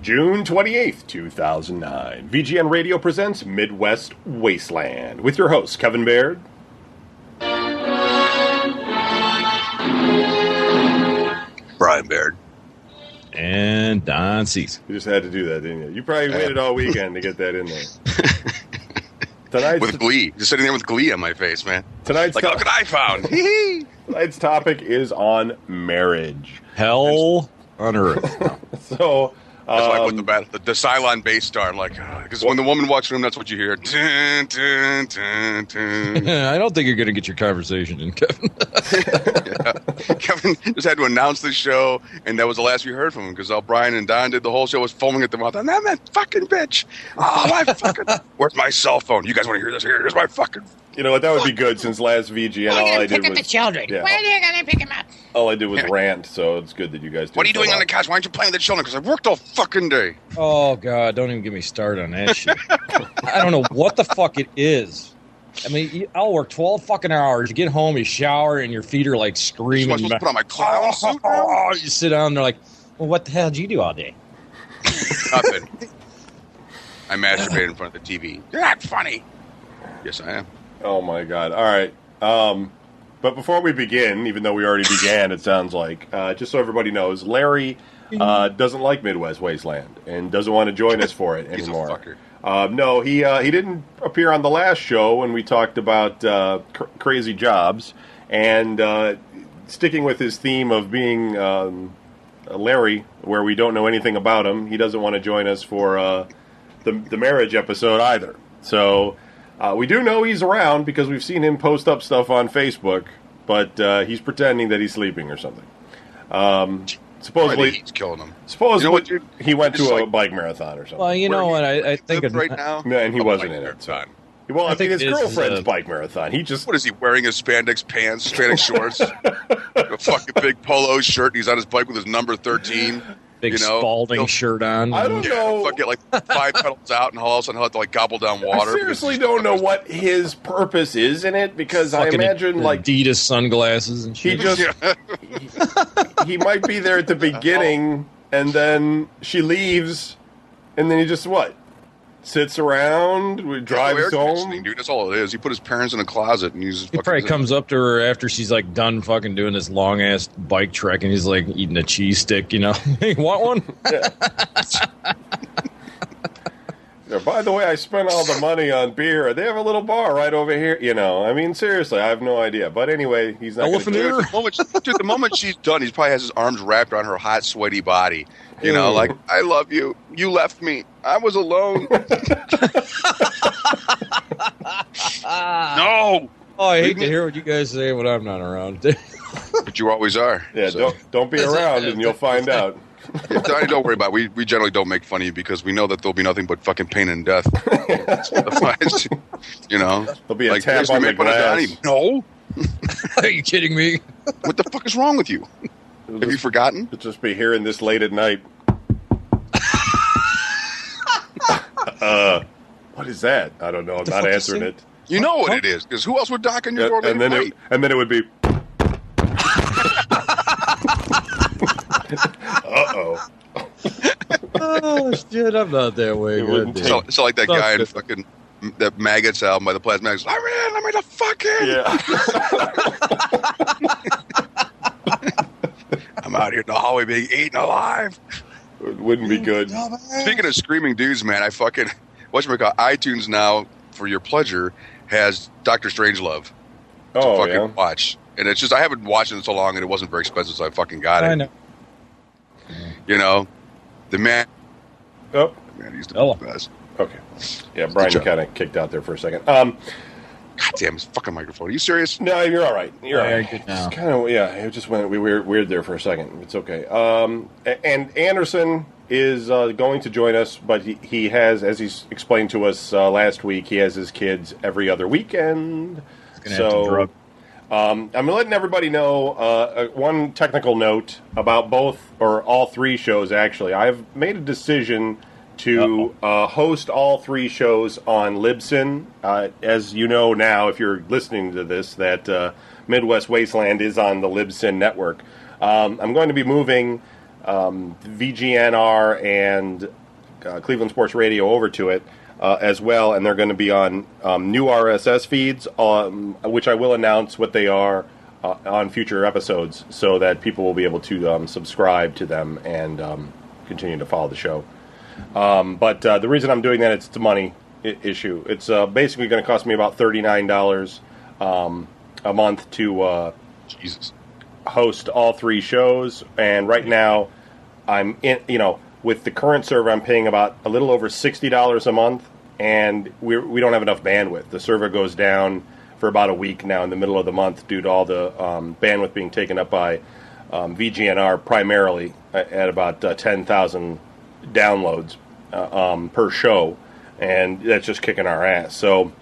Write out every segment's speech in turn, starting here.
June 28th, 2009. VGN Radio presents Midwest Wasteland with your hosts, Kevin Baird, Brian Baird, and Don Cease. You just had to do that, didn't you? You probably waited all weekend to get that in there. With glee. Just sitting there with glee on my face, man. Look what I found. Tonight's topic is on marriage. Hell on earth. So... That's why I put the Cylon bass star. I'm like, because when the woman walks in the room, that's what you hear. Dun, dun, dun, dun. I don't think you're going to get your conversation in, Kevin. Yeah. Kevin just had to announce the show, and that was the last we heard from him, because Brian and Don did the whole show, was foaming at the mouth. And that fucking bitch. Oh, my fucking... Where's my cell phone? You guys want to hear this? Here's my fucking... You know what? That would be good, since last VGN all I did was... pick up the children. Yeah. Why are you going to pick them up? All I did was rant, so it's good that you guys do. What are you doing on the couch? Why aren't you playing with the children? Because I worked all fucking day. Oh, God, don't even get me started on that shit. I don't know what the fuck it is. I mean, I'll work 12 fucking hours. You get home, you shower, and your feet are like screaming. I'm supposed to put on my clown suit now? You sit down, and they're like, well, what the hell did you do all day? Nothing. I masturbated in front of the TV. You're not funny. Yes, I am. Oh, my God. All right. But before we begin, even though we already began, it sounds like, just so everybody knows, Larry doesn't like Midwest Wasteland and doesn't want to join us for it anymore. He's a fucker. No, he didn't appear on the last show when we talked about crazy jobs, and sticking with his theme of being Larry, where we don't know anything about him, he doesn't want to join us for the marriage episode either. So... we do know he's around because we've seen him post up stuff on Facebook, but he's pretending that he's sleeping or something. Supposedly, he's killing him. Supposedly, he went to a bike marathon or something. Well, you know what? I think right now, and he wasn't in it. So. Well, I think his girlfriend's bike marathon. He just what is he wearing? His spandex pants, spandex shorts, a fucking big polo shirt. And he's on his bike with his number 13. Big Spalding shirt on. I don't know. Fuck, get like 5 pedals out, and all of a sudden he'll have to like gobble down water. I seriously don't know what his purpose is in it, because I imagine like Adidas sunglasses and shit. He might be there at the beginning, and then she leaves, and then he just sits around, drives home. Dude, that's all it is. He put his parents in a closet, and he probably comes up to her after she's like done fucking doing this long ass bike trek, and he's like eating a cheese stick, you know. Hey, want one? Yeah, by the way, I spent all the money on beer. They have a little bar right over here. You know, I mean, seriously, I have no idea. But anyway, he's not going to do it. The moment she's done, he probably has his arms wrapped around her hot, sweaty body. You know, like, I love you. You left me. I was alone. No. Oh, I hate to hear what you guys say when I'm not around. But you always are. Yeah, so. Don't be around, and you'll find out. Yeah, don't worry about it. We generally don't make fun of you because we know that there'll be nothing but fucking pain and death. You know? There'll be a tap on the glass. No. Are you kidding me? What the fuck is wrong with you? Have you forgotten? It'll just be hearing this late at night. What is that? I don't know. I'm not answering it. You know what it is, because who else would knock on your door late at night? And then it would be... Uh-oh. Oh, shit, I'm not that way. So like that guy in fucking... That Maggots album by the Plasmatics. I'm in a fucking... Yeah. I'm out here in the hallway being eaten alive. It wouldn't be good. Speaking of screaming dudes, man, I fucking... Whatchamacallit, iTunes now, for your pleasure, has Dr. Strangelove to fucking watch. And it's just, I haven't watched it in so long, and it wasn't very expensive, so I fucking got it. I know. You know? The man... Oh. The man, he's the best. Okay. Yeah, Brian, you kind of kicked out there for a second. God damn, his fucking microphone. Are you serious? No, you're all right. You're all right. Good now. Kind of, it just went weird there for a second. It's okay. And Anderson is going to join us, but he has, as he's explained to us last week, he has his kids every other weekend. He's going to have to drug. I'm letting everybody know one technical note about both, or all three shows, actually. I've made a decision to host all three shows on Libsyn. As you know now, if you're listening to this, that Midwest Wasteland is on the Libsyn network. I'm going to be moving VGNR and Cleveland Sports Radio over to it as well, and they're going to be on new RSS feeds, which I will announce what they are on future episodes, so that people will be able to subscribe to them and continue to follow the show. But the reason I'm doing that, it's a money issue. It's basically going to cost me about $39 a month to Jesus. host all 3 shows, and right now I'm in, with the current server, I'm paying about a little over $60 a month, and we don't have enough bandwidth. The server goes down for about a week now in the middle of the month due to all the bandwidth being taken up by VGNR, primarily at about 10,000 downloads per show, and that's just kicking our ass. So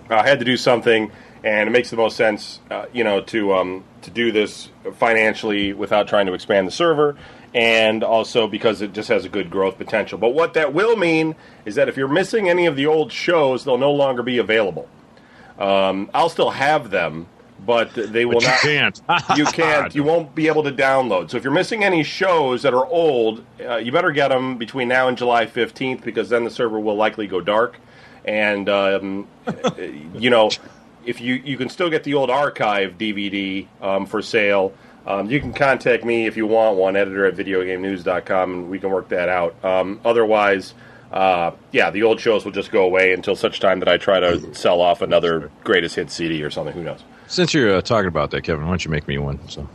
I had to do something, and it makes the most sense, to do this financially without trying to expand the server, and also because it just has a good growth potential. But what that will mean is that if you're missing any of the old shows, they'll no longer be available. I'll still have them, but they will not. Can't. You can't. You won't be able to download. So if you're missing any shows that are old, you better get them between now and July 15th, because then the server will likely go dark. And if you can still get the old archive DVD for sale. You can contact me if you want one, editor at videogamenews.com, and we can work that out. Otherwise, the old shows will just go away until such time that I try to sell off another greatest hits CD or something. Who knows? Since you're talking about that, Kevin, why don't you make me one? So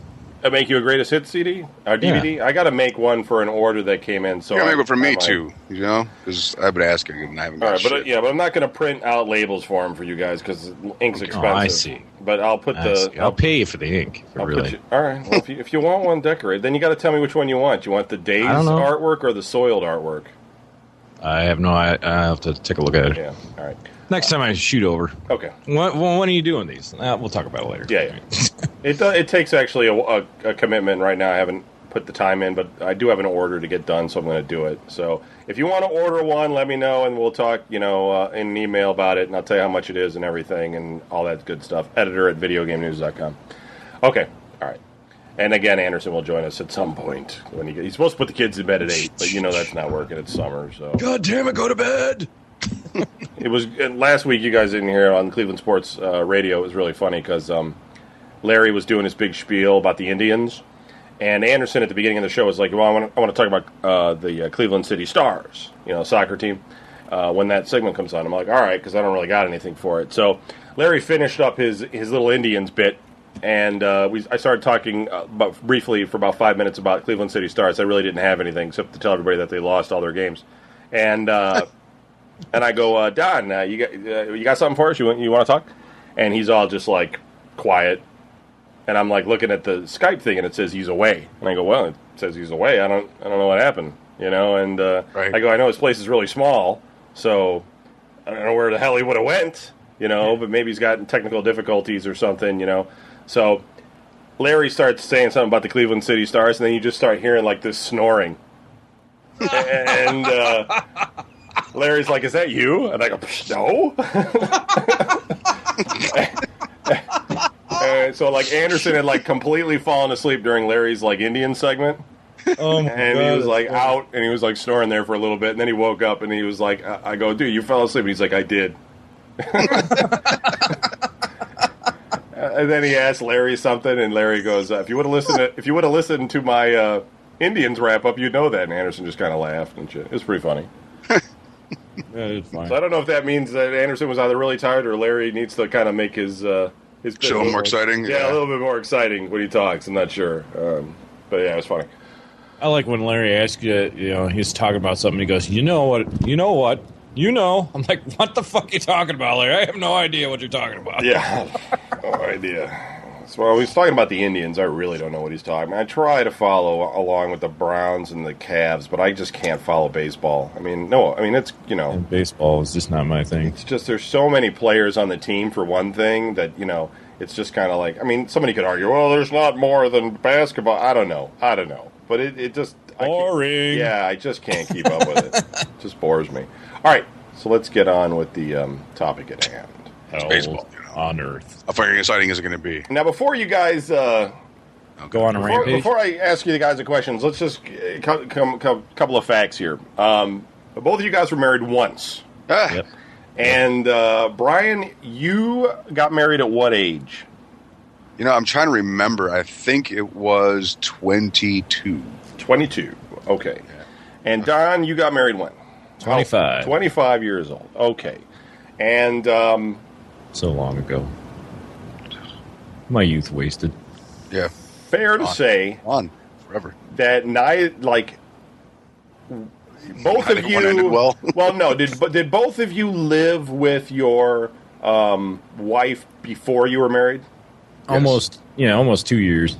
I make you a greatest hits CD or DVD? Yeah. I got to make one for an order that came in. So you got to make one for me too, because I've been asking and I haven't got shit. But I'm not going to print out labels for them for you guys because ink's expensive. Oh, I see. But I'll put I'll pay you for the ink. Really. All right. Well, if you want one decorated, then you got to tell me which one you want. You want the Days artwork or the soiled artwork? I have no. I have to take a look at it. Yeah. All right. Next time I shoot over. Okay. When are you doing these? We'll talk about it later. Yeah. It takes actually a commitment right now. I haven't put the time in, but I do have an order to get done, so I'm going to do it. So if you want to order one, let me know, and we'll talk, in an email about it, and I'll tell you how much it is and everything and all that good stuff. Editor at videogamenews.com. Okay. All right. And again, Anderson will join us at some point when he's supposed to put the kids in bed at 8, but that's not working. It's summer, so. God damn it, go to bed. It was last week. You guys didn't hear it on Cleveland Sports Radio. It was really funny because Larry was doing his big spiel about the Indians, and Anderson at the beginning of the show was like, "Well, I want to talk about the Cleveland City Stars, soccer team." When that segment comes on, I'm like, "All right," because I don't really got anything for it. So Larry finished up his little Indians bit, and I started talking briefly for about 5 minutes about Cleveland City Stars. I really didn't have anything except to tell everybody that they lost all their games, and. And I go, Don, you got something for us? You want to talk? And he's all just like quiet. And I'm like looking at the Skype thing, and it says he's away. And I go, well, it says he's away. I don't know what happened, And right. I go, I know his place is really small, so I don't know where the hell he would have went, But maybe he's got technical difficulties or something, So Larry starts saying something about the Cleveland City Stars, and then you just start hearing like this snoring, and. Larry's like, is that you? And I go, no. So, Anderson had, completely fallen asleep during Larry's, Indian segment. Oh, my and God, he was, out, and he was, snoring there for a little bit. And then he woke up, and he was like, I go, dude, you fell asleep. And he's like, I did. And then he asked Larry something, and Larry goes, if you would have listened to my Indians wrap-up, you'd know that. And Anderson just kind of laughed and shit. It was pretty funny. Yeah, it's fine. So I don't know if that means that Anderson was either really tired or Larry needs to kind of make his show more exciting. Yeah, a little bit more exciting when he talks. I'm not sure, but yeah, it was funny. I like when Larry asks you. He's talking about something. He goes, "You know what? I'm like, "What the fuck are you talking about, Larry? I have no idea what you're talking about." Yeah, no idea. So when he's talking about the Indians, I really don't know what he's talking about. I try to follow along with the Browns and the Cavs, but I just can't follow baseball. It's, And baseball is just not my thing. It's just there's so many players on the team, for one thing, that, it's just kind of like, somebody could argue, well, there's not more than basketball. I don't know. But it just... Boring. I just can't keep up with it. It just bores me. All right, so let's get on with the topic at hand. It's baseball. On Earth. How fucking exciting is it going to be? Now, before you guys go on a rampage. Before I ask you guys the questions, let's just couple of facts here. Both of you guys were married once. Yep. And Brian, you got married at what age? I'm trying to remember. I think it was 22. 22. Okay. Yeah. And Don, you got married when? 25. 25 years old. Okay. And So long ago. My youth wasted. Yeah. fair to say on forever that both of you. Well, no. Did both of you live with your wife before you were married? Almost 2 years.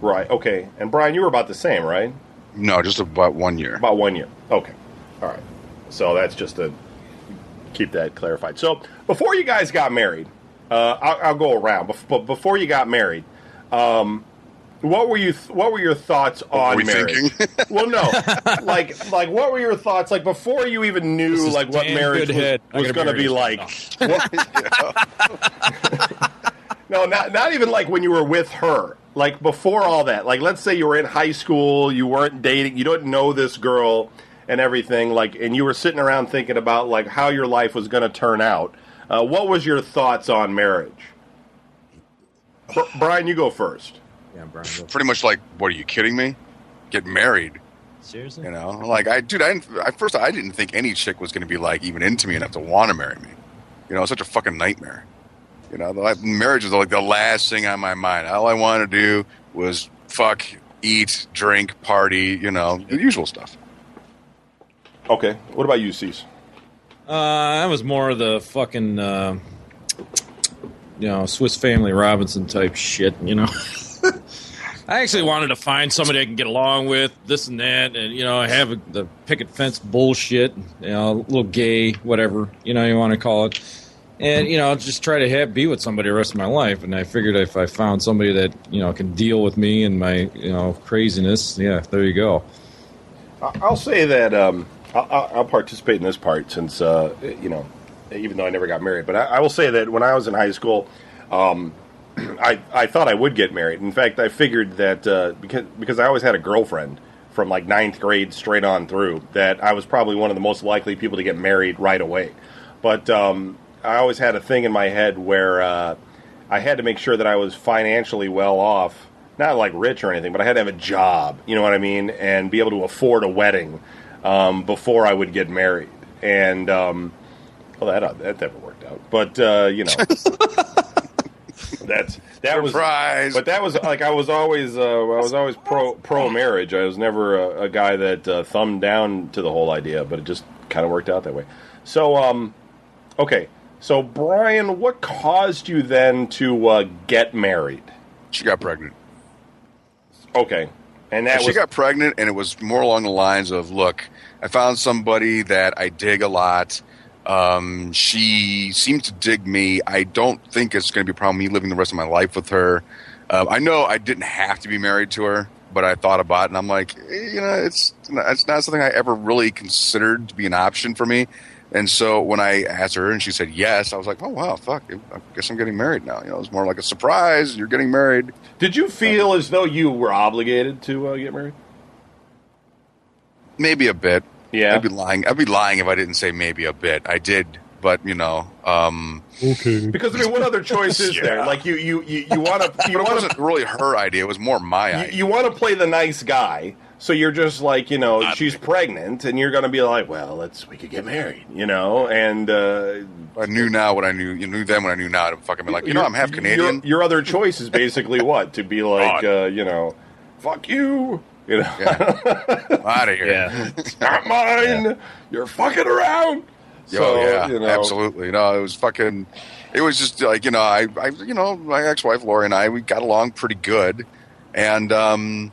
Right. Okay. And Brian, you were about the same, right? no, just about 1 year. About 1 year. Okay. All right. So that's just to keep that clarified. So before you guys got married, I'll go around. But before you got married, what were your thoughts on marriage? Well, no, like what were your thoughts like before you even knew like what marriage was going to be like? No, not even like when you were with her. Like before all that. Like let's say you were in high school, you weren't dating, you don't know this girl and everything. Like, and you were sitting around thinking about like how your life was going to turn out. What was your thoughts on marriage? Brian, you go first. Yeah, Brian. Pretty much like, what are you kidding me? Get married. Seriously? Like I didn't think any chick was going to be like even into me enough to want to marry me. It's such a fucking nightmare. Marriage was like the last thing on my mind. All I wanted to do was fuck, eat, drink, party, the usual stuff. Okay. What about you, Cease? I was more of the fucking, Swiss Family Robinson type shit, I actually wanted to find somebody I can get along with, this and that, and, have the picket fence bullshit, a little gay, whatever, you want to call it. And, just try to be with somebody the rest of my life. And I figured if I found somebody that, can deal with me and my, craziness, yeah, there you go. I'll say that I'll participate in this part since, even though I never got married. But I will say that when I was in high school, I thought I would get married. In fact, I figured that because I always had a girlfriend from like 9th grade straight on through, that I was probably one of the most likely people to get married right away. But I always had a thing in my head where I had to make sure that I was financially well off, not like rich or anything, but I had to have a job, you know what I mean, and be able to afford a wedding before I would get married. And that never worked out. But that Surprise. But that was like I was always pro marriage. I was never a guy that thumbed down to the whole idea, but it just kind of worked out that way. So okay. So, Brian, what caused you then to get married? She got pregnant. Okay. And she got pregnant, and it was more along the lines of, look, I found somebody that I dig a lot. She seems to dig me. I don't think it's going to be a problem me living the rest of my life with her. I know I didn't have to be married to her, but I thought about it, and I'm like, it's not something I ever really considered to be an option for me. And so when I asked her and she said yes, I was like, oh, wow, fuck, I guess I'm getting married now. It was more like a surprise. You're getting married. Did you feel as though you were obligated to get married? Maybe a bit. Yeah. I'd be lying if I didn't say maybe a bit. I did, but, Okay. Because, what other choice is there? Like, you want to... It wasn't really her idea. It was more my idea. You want to play the nice guy. So you're just like, she's pregnant, and you're going to be like, well, we could get married, and... I knew now what I knew. You knew then what I knew now. To fucking be like, I'm half Canadian. Your other choice is basically what? To be like, fuck you, Yeah. Out of here. Yeah. It's not mine. Yeah. You're fucking around. Absolutely. No, it was fucking... It was just like, my ex-wife, Lori, and I, we got along pretty good, And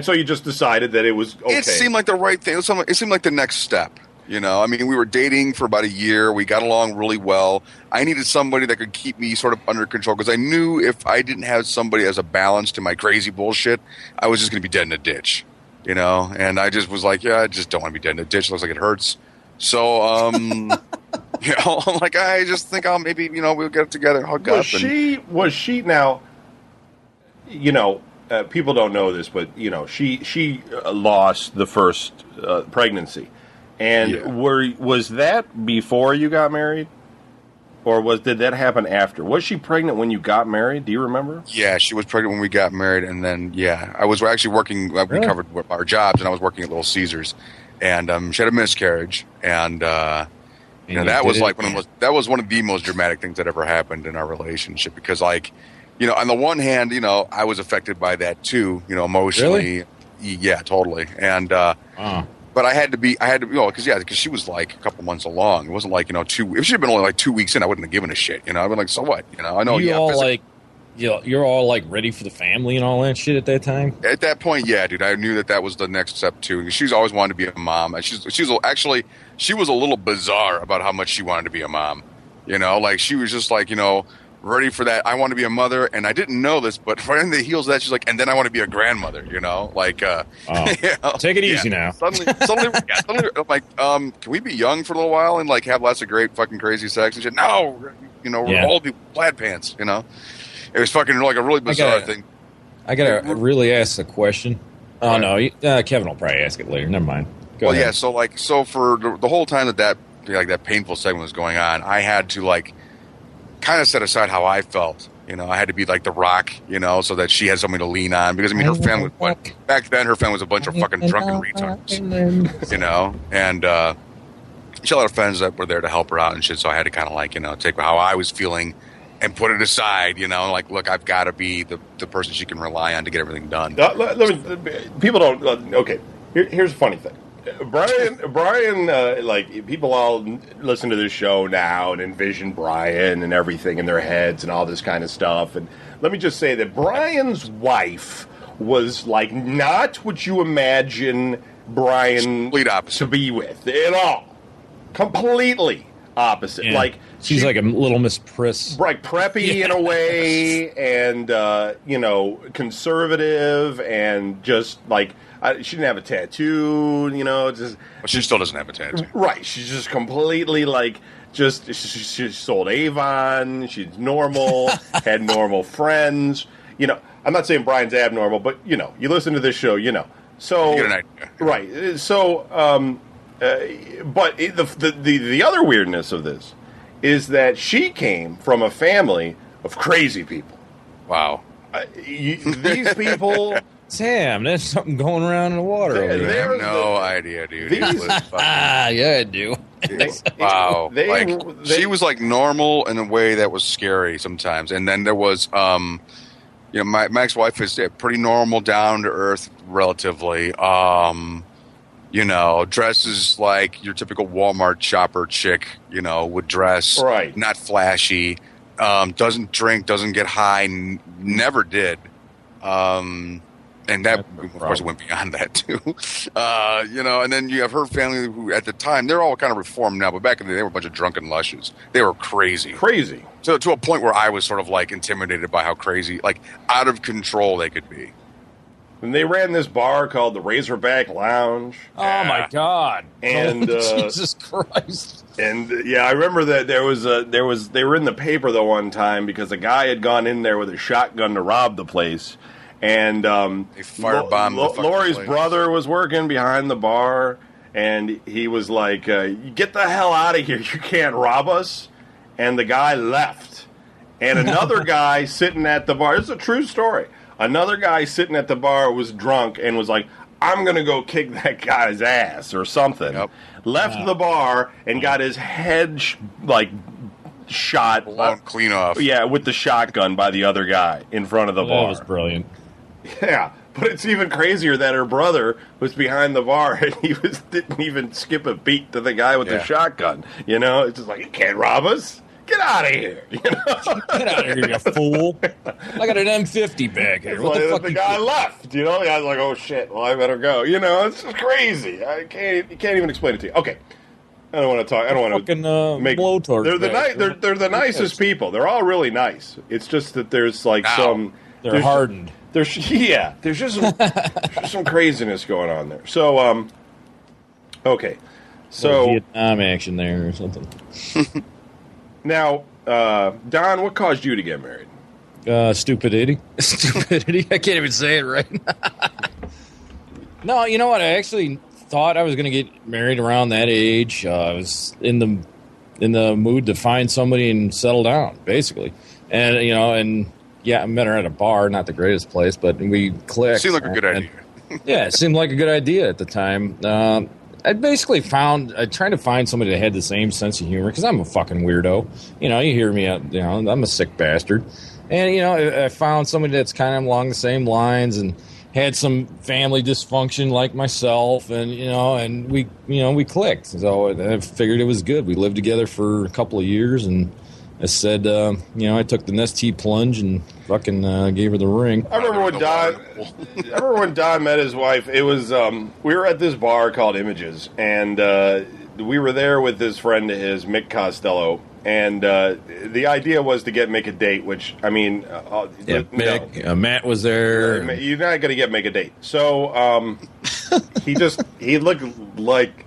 so you just decided that it was okay. It seemed like the right thing. It seemed like the next step. We were dating for about a year. We got along really well. I needed somebody that could keep me sort of under control because I knew if I didn't have somebody as a balance to my crazy bullshit, I was just going to be dead in a ditch. And I just was like, I just don't want to be dead in a ditch. It looks like it hurts. So, I'm like, I just think I'll maybe, we'll get it together, hook up. Was she now... people don't know this, but she lost the first pregnancy, and was that before you got married, or did that happen after? Was she pregnant when you got married? Do you remember? Yeah, she was pregnant when we got married, and then I was actually working. We covered our jobs, and I was working at Little Caesars, and she had a miscarriage, and that was that was one of the most dramatic things that ever happened in our relationship because on the one hand, I was affected by that too, emotionally. Really? Yeah, totally. And, but I had to because she was like a couple months along. It wasn't like, if she had been only like 2 weeks in, I wouldn't have given a shit. I'd been like, so what? I know. You're all like ready for the family and all that shit at that time. At that point, yeah, dude, I knew that was the next step too. She's always wanted to be a mom. And she was a little bizarre about how much she wanted to be a mom. She was just like, ready for that. I want to be a mother, and I didn't know this, but right in the heels of that, she's like, and then I want to be a grandmother. Take it easy now. Suddenly, I'm like, can we be young for a little while and have lots of great fucking crazy sex and shit? No, we're old people, plaid pants. It was fucking like a really bizarre thing. I gotta really ask a question. Oh no, Kevin will probably ask it later. Never mind. Go ahead. Yeah. So for the whole time that painful segment was going on, I had to kind of set aside how I felt. I had to be like the rock, so that she had something to lean on. Because her family back then, her family was a bunch of fucking drunken retards, and she had a lot of friends that were there to help her out and shit. So I had to kind of take how I was feeling and put it aside, look, I've got to be the person she can rely on to get everything done. People don't. Okay, here's a funny thing. Brian, people all listen to this show now and envision Brian and everything in their heads and all this kind of stuff. And let me just say that Brian's wife was not what you imagine Brian to be with at all. Completely opposite. Yeah. She's like a little Miss Priss. Right, preppy in a way, and, conservative, and just, she didn't have a tattoo, she still doesn't have a tattoo. Right, she's just completely, she sold Avon, she's normal, had normal friends. I'm not saying Brian's abnormal, but, you listen to this show, So, you get an idea. Right, so, but the other weirdness of this is that she came from a family of crazy people. Wow. These people... Sam, there's something going around in the water. I have no idea, dude. Yeah, I do. Wow. She was normal in a way that was scary sometimes. And then there was, my ex-wife is pretty normal, down to earth, relatively. Dresses like your typical Walmart shopper chick, would dress. Right. Not flashy. Doesn't drink, doesn't get high, never did. And that, of course, went beyond that, too. And then you have her family who, at the time, they're all kind of reformed now, but back in the day, they were a bunch of drunken lushes. They were crazy. Crazy. So to a point where I was sort of, intimidated by how crazy, out of control they could be. And they ran this bar called the Razorback Lounge. Oh, my God. And Jesus Christ. And, I remember that they were in the paper, the one time, because a guy had gone in there with a shotgun to rob the place. And they firebombed Lori's brother was working behind the bar, and he was like, "Get the hell out of here! You can't rob us!" And the guy left. And another guy sitting at the bar. This is a true story. Another guy sitting at the bar was drunk and was like, "I'm gonna go kick that guy's ass" or something. Yep. Left the bar and got his head shot clean off. Yeah, with the shotgun by the other guy in front of the bar. That was brilliant. Yeah, but it's even crazier that her brother was behind the bar and he didn't even skip a beat to the guy with the shotgun. It's just like, you can't rob us. Get out of here. Get out of here, you fool. I got an M50 back here. What the fuck? The guy left. The guy's like, oh shit, well I better go. It's just crazy. You can't even explain it to you. Okay. I don't want to talk. I don't want to make blowtorch. They're the nicest people. They're all really nice. It's just that there's they're hardened. There's just some craziness going on there. So okay, so Vietnam action there or something. Now, Don, what caused you to get married? Stupidity. Stupidity. I can't even say it right. No, you know what? I actually thought I was going to get married around that age. I was in the mood to find somebody and settle down, basically. And I met her at a bar, not the greatest place, but we clicked. Seemed like a good idea. Yeah, it seemed like a good idea at the time. I tried to find somebody that had the same sense of humor because I'm a fucking weirdo. You hear me out. I'm a sick bastard, and I found somebody that's kind of along the same lines and had some family dysfunction like myself, and we clicked. So I figured it was good. We lived together for a couple of years, and I said, I took the Nestea plunge and fucking gave her the ring. I remember when Don met his wife. It was we were at this bar called Images, and we were there with this friend of his, Mick Costello, and the idea was to get Mick a date. Which Mick, no. Matt was there. You're not going to get Mick a date. So he looked like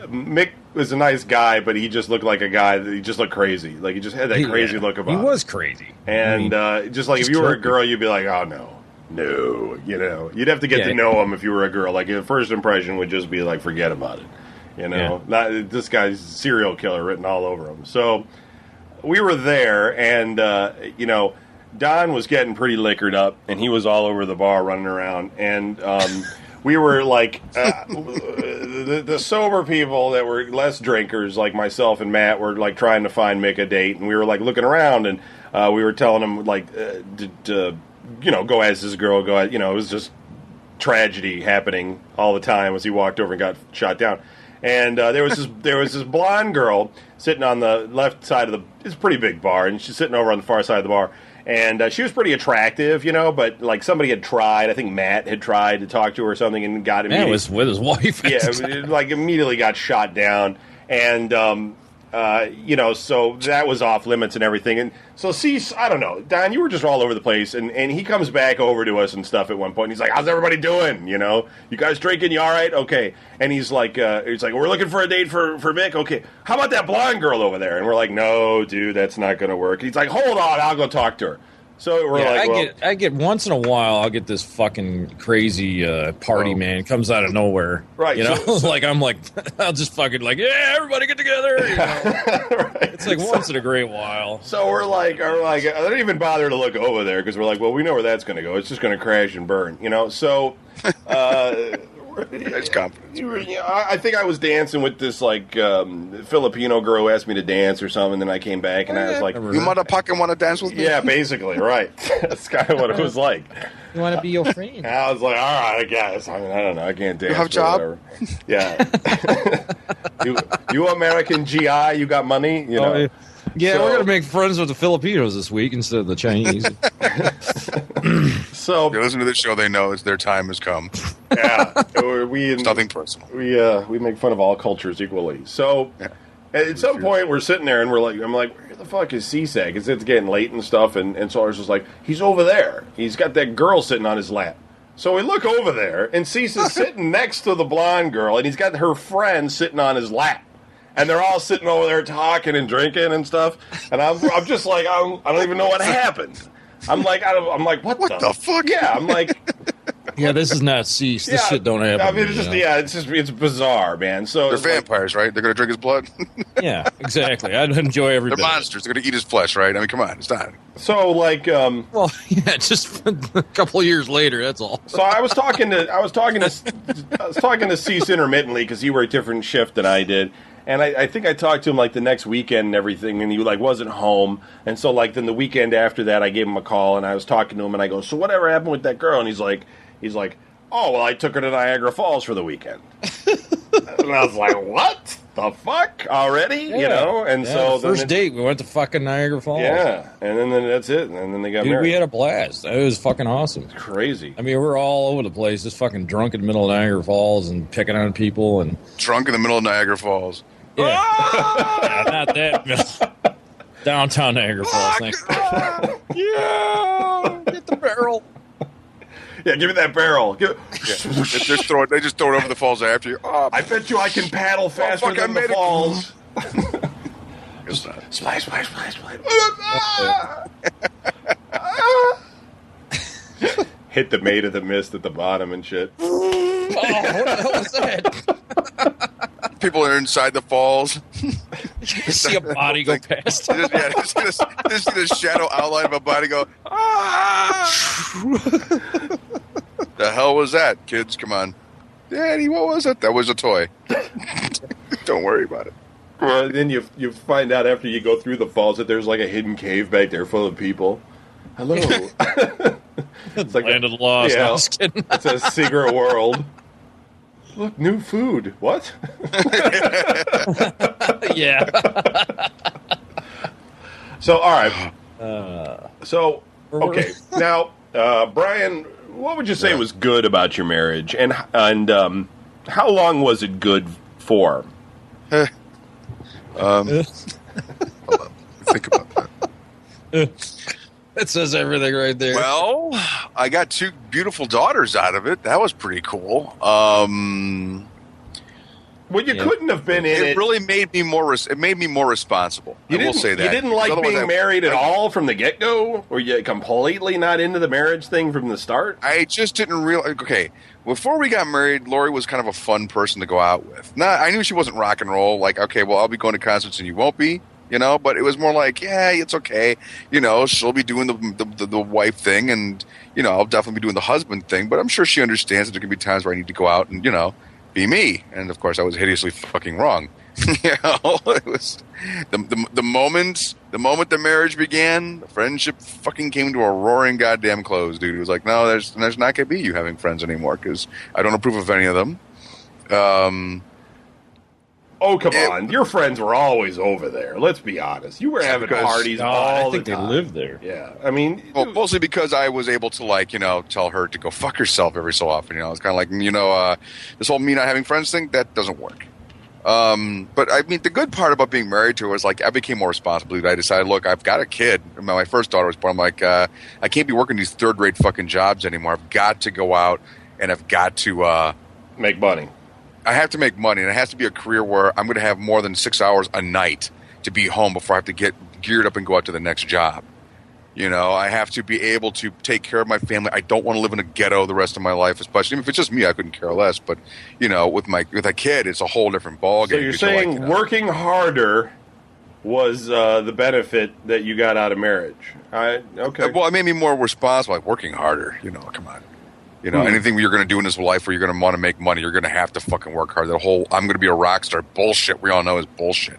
Mick was a nice guy, but he just looked like a guy that he just looked crazy. Like he just had that crazy look about him. He was crazy. And just like if you were a girl, you'd be like, oh, no. You'd have to get to know him if you were a girl. Like the first impression would just be like, forget about it. Not this guy's serial killer written all over him. So we were there, and Don was getting pretty liquored up, and he was all over the bar running around, and we were like the sober people that were less drinkers, like myself and Matt, were like trying to find Mick a date, and we were like looking around, and we were telling him like to go as this girl, go as, it was just tragedy happening all the time as he walked over and got shot down. And there was this blonde girl sitting on the left side of it's a pretty big bar, and she's sitting over on the far side of the bar. And she was pretty attractive, but like somebody had tried. I think Matt had tried to talk to her or something and got immediately. Yeah, it was with his wife. Yeah, like immediately got shot down. And, so that was off limits and everything. And so, I don't know, Don, you were just all over the place. And he comes back over to us and stuff at one point. And he's like, how's everybody doing? You guys drinking? You all right? Okay. And he's like, we're looking for a date for Mick. Okay. How about that blonde girl over there? And we're like, no, dude, that's not going to work. He's like, hold on, I'll go talk to her. So we're I get once in a while, I'll get this fucking crazy party man comes out of nowhere. Right. I'll just fucking yeah, everybody get together. Right. It's like once in a great while. So we're like, I don't even bother to look over there because we're like, well, we know where that's going to go. It's just going to crash and burn, So, That's confidence. I think I was dancing with this Filipino girl who asked me to dance or something, and then I came back and I was like, "You motherfucking want to dance with me?" Yeah, basically, right. That's kind of what it was like. You want to be your friend? I was like, all right, I guess. I mean, I don't know. I can't dance. You have a job? Whatever. Yeah. you American GI? You got money? Yeah, we're gonna make friends with the Filipinos this week instead of the Chinese. So if they listen to this show, they know their time has come. Yeah, it's nothing personal. We make fun of all cultures equally. So at some point, we're sitting there and I'm like, where the fuck is CSAC? Because it's getting late and stuff. And so I was just like, he's over there. He's got that girl sitting on his lap. So we look over there and Cesa's sitting next to the blonde girl, and he's got her friend sitting on his lap. And they're all sitting over there talking and drinking and stuff. And I'm just like, I don't even know what happened. I'm like, what the fuck? Yeah, I'm like, yeah, this is not cease. This shit don't happen. I mean, it's bizarre, man. So they're vampires, right? They're gonna drink his blood. Yeah, exactly. I'd enjoy every. They're monsters. They're gonna eat his flesh, right? I mean, come on, it's not. So just a couple of years later, that's all. So I was talking to Cease intermittently because he worked a different shift than I did. And I think I talked to him the next weekend and everything, and he wasn't home. And so then the weekend after that, I gave him a call and I was talking to him, and I go, so whatever happened with that girl? And he's like, oh, well, I took her to Niagara Falls for the weekend. And I was like, what the fuck already? Yeah. And so first date, we went to fucking Niagara Falls. Yeah, and then that's it. And then they got married. We had a blast. It was fucking awesome. It's crazy. I mean, we were all over the place, just fucking drunk in the middle of Niagara Falls and picking on people and drunk in the middle of Niagara Falls. Yeah, yeah, not that. Downtown Niagara Falls. Thanks. Yeah, get the barrel. Yeah, give me that barrel. They just throw it over the falls after you. Oh, I bet you I can paddle faster than the falls. Guess not. Splash, splash, splash, splash. hit the Maid of the Mist at the bottom and shit. Oh, what the hell was that? People are inside the falls. You see a body go past. Just see the shadow outline of a body go, ah! The hell was that, kids? Come on. Daddy, what was it? That was a toy. Don't worry about it. Well, then you find out after you go through the falls that there's like a hidden cave back there full of people. Hello. It's like Land of the Lost. Yeah, No, just kidding. it's a secret world. Look, new food. What? Yeah. So, all right. So, okay. Now, Brian, what would you say was good about your marriage, and how long was it good for? Hold on. Think about that. That says everything right there. Well, I got 2 beautiful daughters out of it. That was pretty cool. Well, you couldn't have been in it. It really made me more. It made me more responsible. I will say that. You didn't like being married at all from the get-go? Were you completely not into the marriage thing from the start? I just didn't realize. Okay, before we got married, Lori was kind of a fun person to go out with. I knew she wasn't rock and roll. Like, okay, well, I'll be going to concerts and you won't be. You know, but it was more like, yeah, it's okay. You know, she'll be doing the wife thing, and you know, I'll definitely be doing the husband thing. But I'm sure she understands that there can be times where I need to go out and be me. And of course, I was hideously fucking wrong. It was the moment the marriage began, the friendship fucking came to a roaring goddamn close, dude. It was like, no, there's not gonna be you having friends anymore because I don't approve of any of them. Oh, come on. Your friends were always over there. Let's be honest. You were having parties all the time. I think they lived there. Yeah. I mean... Well, mostly because I was able to, tell her to go fuck herself every so often. It's kind of like, this whole me not having friends thing, that doesn't work. But, I mean, the good part about being married to her was, I became more responsible. I decided, look, I've got a kid. My first daughter was born. I'm like, I can't be working these third-rate fucking jobs anymore. I've got to go out, and I've got to... make money. I have to make money, and it has to be a career where I'm going to have more than 6 hours a night to be home before I have to get geared up and go out to the next job. I have to be able to take care of my family. I don't want to live in a ghetto the rest of my life, especially if it's just me. I couldn't care less. But with a kid, it's a whole different ballgame. So you're saying working harder was the benefit that you got out of marriage? Okay. Well, it made me more responsible. Like working harder. Come on. Anything you're going to do in this life where you're going to want to make money, you're going to have to fucking work hard. That whole I'm going to be a rock star bullshit we all know is bullshit.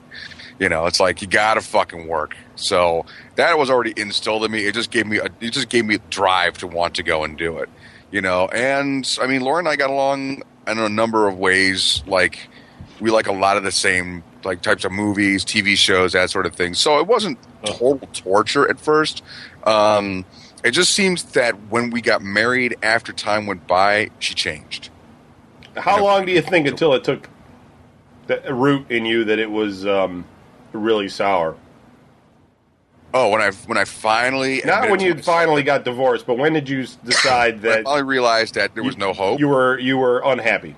It's like you got to fucking work. So that was already instilled in me. It just gave me a drive to want to go and do it. And I mean, Laura and I got along in a number of ways. Like we like a lot of the same types of movies, TV shows, that sort of thing. So it wasn't total torture at first. It just seems that when we got married, after time went by, she changed. How long do you think until it took the root in you that it was really sour? Oh, when I finally... Not when you finally got divorced, but when did you decide that... I finally realized that there was no hope. You were unhappy.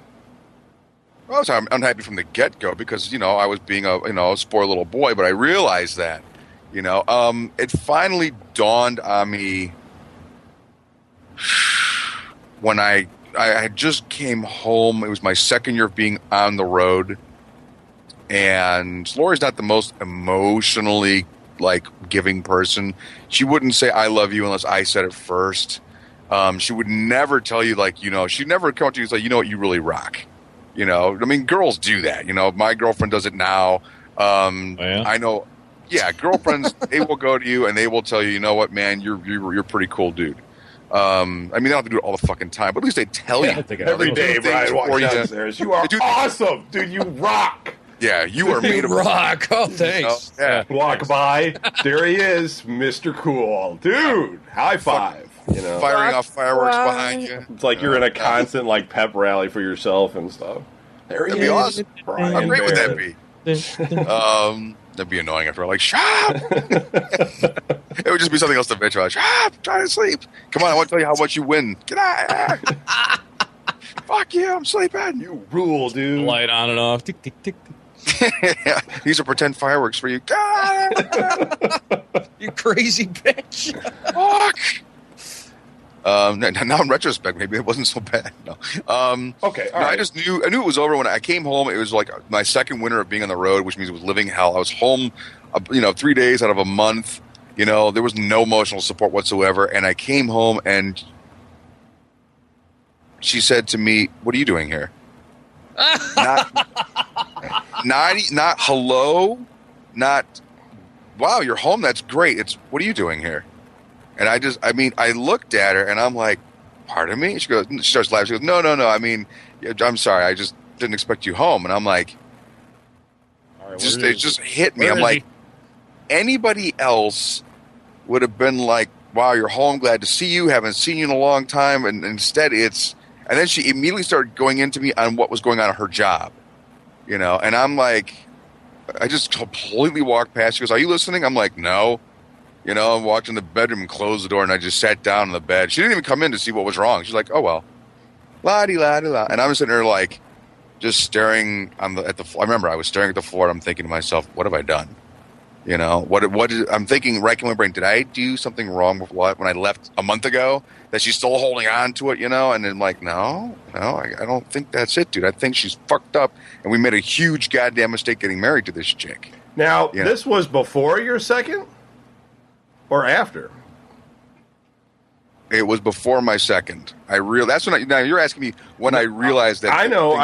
I was unhappy from the get-go because, I was being a spoiled little boy, but I realized that. It finally dawned on me when I had just came home. It was my second year of being on the road, and Lori's not the most emotionally giving person. She wouldn't say "I love you" unless I said it first. She would never tell you she'd never come up to you and say, "You know what, you really rock." I mean, girls do that. My girlfriend does it now. Yeah. I know. Yeah, girlfriends, they will go to you and they will tell you, you know what, man, you're a pretty cool dude. I mean, they don't have to do it all the fucking time, but at least they tell you. Every day, Brian walks downstairs. You are awesome, dude. You rock. Yeah, you are made of rock. Oh, thanks. Yeah. Walk by. There he is, Mr. Cool. Dude, high five. Firing off fireworks behind you. It's like you're in a constant pep rally for yourself and stuff. There he That'd be is. awesome. Brian How great would that Barrett. be? That'd be annoying after like, shut up! It would just be something else to bitch about. Shut up! I'm trying to sleep. Come on, I want to tell you how much you win. Get out! Fuck you! I'm sleeping. You rule, dude. Light on and off. Tick, tick, tick, tick. Yeah, these are pretend fireworks for you. You crazy bitch. Fuck! Now in retrospect, maybe it wasn't so bad. No. Okay, all right. I knew it was over when I came home. It was like my second winter of being on the road, which means it was living hell. I was home, 3 days out of a month. There was no emotional support whatsoever. And I came home and she said to me, "What are you doing here?" not hello, not wow, you're home. That's great. It's what are you doing here? And I looked at her and I'm like, pardon me? She starts laughing. She goes, no. I mean, I'm sorry. I just didn't expect you home. And I'm like, All right, it just hit me. I'm like, anybody else would have been like, wow, you're home. Glad to see you. Haven't seen you in a long time. And instead and then she immediately started going into me on what was going on at her job, and I'm like, I just completely walked past. She goes, are you listening? I'm like, no. I walked in the bedroom and closed the door, and I just sat down on the bed. She didn't even come in to see what was wrong. She's like, oh, well, la-di-la-di-la. And I'm sitting there, like, just staring at the floor. I remember I was staring at the floor, and I'm thinking to myself, what have I done? I'm thinking, racking my brain, did I do something wrong when I left a month ago that she's still holding on to it, And then I'm like, no, I don't think that's it, dude. I think she's fucked up, and we made a huge goddamn mistake getting married to this chick. Now, this was before your second? Or after? It was before my second. That's when now you're asking me when I realized that. I know,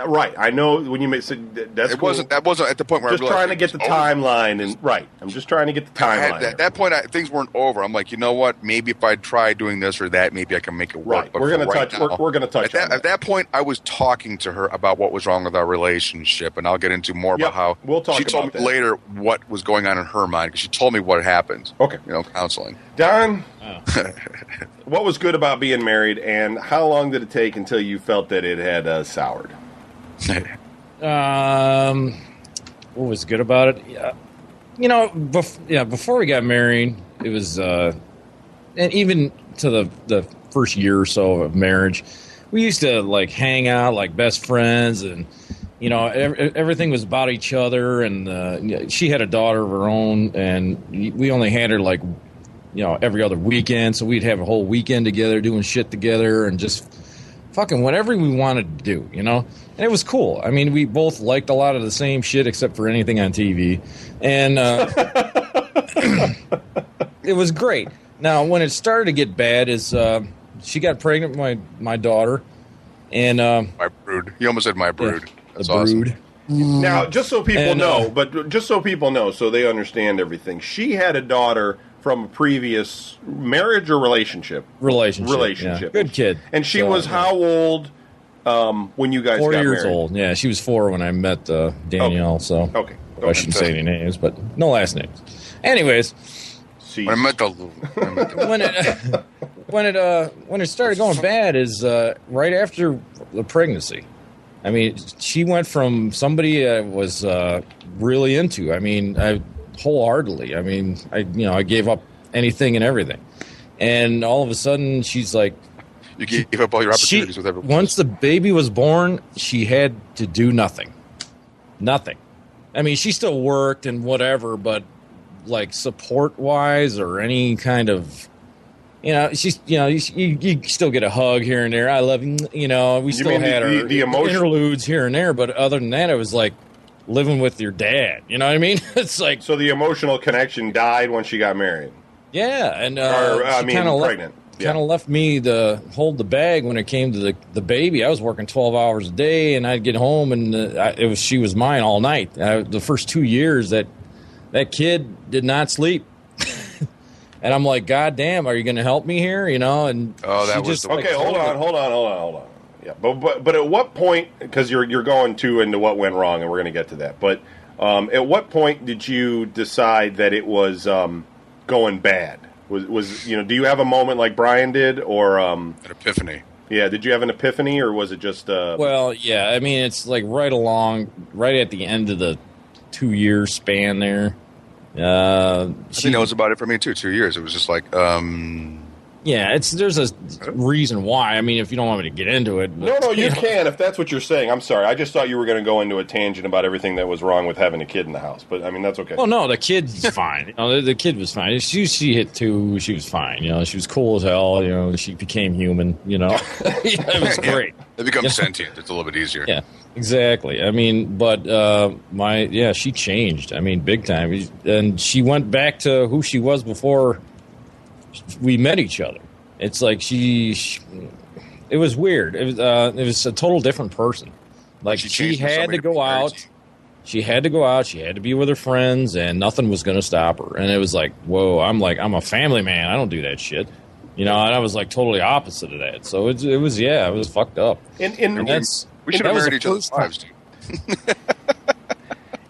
right. I know when you said that's. It wasn't. That wasn't at the point where just I realized trying to get the timeline and right. I'm just trying to get the timeline. At that point, things weren't over. I'm like, you know what? Maybe if I try doing this or that, maybe I can make it work. Right. We're going to touch. We're going to touch. At that point, I was talking to her about what was wrong with our relationship, and I'll get into more about how she told me later what was going on in her mind because she told me what happened. Okay. Counseling. Don, what was good about being married, and how long did it take until you felt that it had soured? What was good about it? Before we got married, it was, and even to the first year or so of marriage, we used to like hang out like best friends, and everything was about each other. And she had a daughter of her own, and we only had her like every other weekend, so we'd have a whole weekend together doing shit together and just fucking whatever we wanted to do, and it was cool. I mean, we both liked a lot of the same shit except for anything on TV, and it was great. Now, when it started to get bad is she got pregnant with my daughter, and my brood. You almost said my brood. Yeah, that's the awesome. brood. Now, just so people know, so they understand everything, she had a daughter from a previous marriage or relationship? Relationship. Yeah. Good kid. And she was how old when you guys 4 got years married? old. Yeah, she was 4 when I met Danielle. Okay. So okay. I shouldn't say any names, but no last names. Anyways, when I met when it started going bad is right after the pregnancy. I mean, she went from somebody I was really into. I mean, wholeheartedly. I mean, I gave up anything and everything, and all of a sudden she's like, you gave up all your opportunities with everyone. Once the baby was born, she had to do nothing. I mean, she still worked and whatever, but like support wise or any kind of, she's, you still get a hug here and there. I love you. We still had the interludes here and there, but other than that, it was like living with your dad. You know what I mean? It's like, so the emotional connection died when she got married. Yeah, and she kind of pregnant. Kind of left me to hold the bag when it came to the baby. I was working 12 hours a day, and I'd get home, and she was mine all night. The first 2 years, that kid did not sleep, and I'm like, God damn, are you going to help me here? And that was okay. Hold on. Yeah, but at what point? Because you're going into what went wrong, and we're going to get to that. But at what point did you decide that it was going bad? Was do you have a moment like Brian did, or an epiphany? Yeah, did you have an epiphany, or was it just? Well, yeah, I mean, it's like right at the end of the 2 year span there. I think that was about it for me too. 2 years. It was just like, Yeah, there's a reason why. I mean, if you don't want me to get into it. No, you can if that's what you're saying. I'm sorry. I just thought you were going to go into a tangent about everything that was wrong with having a kid in the house. But, I mean, that's okay. Well, no, the kid's fine. You know, the kid was fine. She hit 2. She was fine. You know, she was cool as hell. You know, she became human. You know, it was great. It becomes sentient. It's a little bit easier. Yeah, exactly. I mean, but she changed. I mean, big time. And she went back to who she was before we met each other. It's like it was weird. It was a total different person. Like she had to go out. She had to go out. She had to be with her friends, and nothing was going to stop her. And it was like, whoa! I'm a family man. I don't do that shit. You know, and I was like totally opposite of that. So it was fucked up. We should have married each other's wives, dude.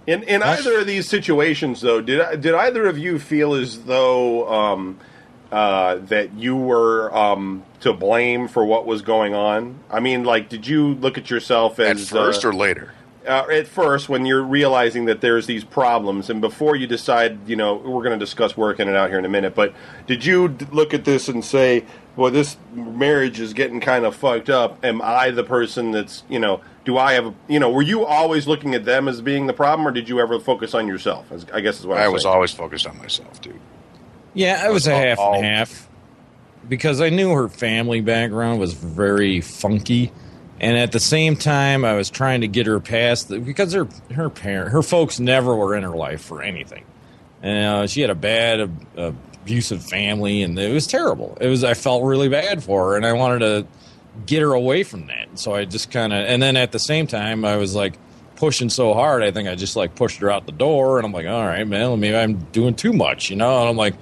In either of these situations, though, did either of you feel as though that you were to blame for what was going on? I mean, like, did you look at yourself as... At first or later? At first, when you're realizing that there's these problems, and before you decide, you know, we're going to discuss working it out here in a minute, but did you look at this and say, well, this marriage is getting kind of fucked up. Am I the person that's, you know, do I have, you know, were you always looking at them as being the problem, or did you ever focus on yourself? I guess is what I was always focused on myself, dude. Yeah, it was a half and half, because I knew her family background was very funky, and at the same time, I was trying to get her past because her folks never were in her life for anything, and she had a bad abusive family, and it was terrible. I felt really bad for her, and I wanted to get her away from that. So I just kind of, and then at the same time, I was like pushing so hard, I think I just like pushed her out the door, and I'm like, all right, man, maybe I'm doing too much, you know, and I'm like,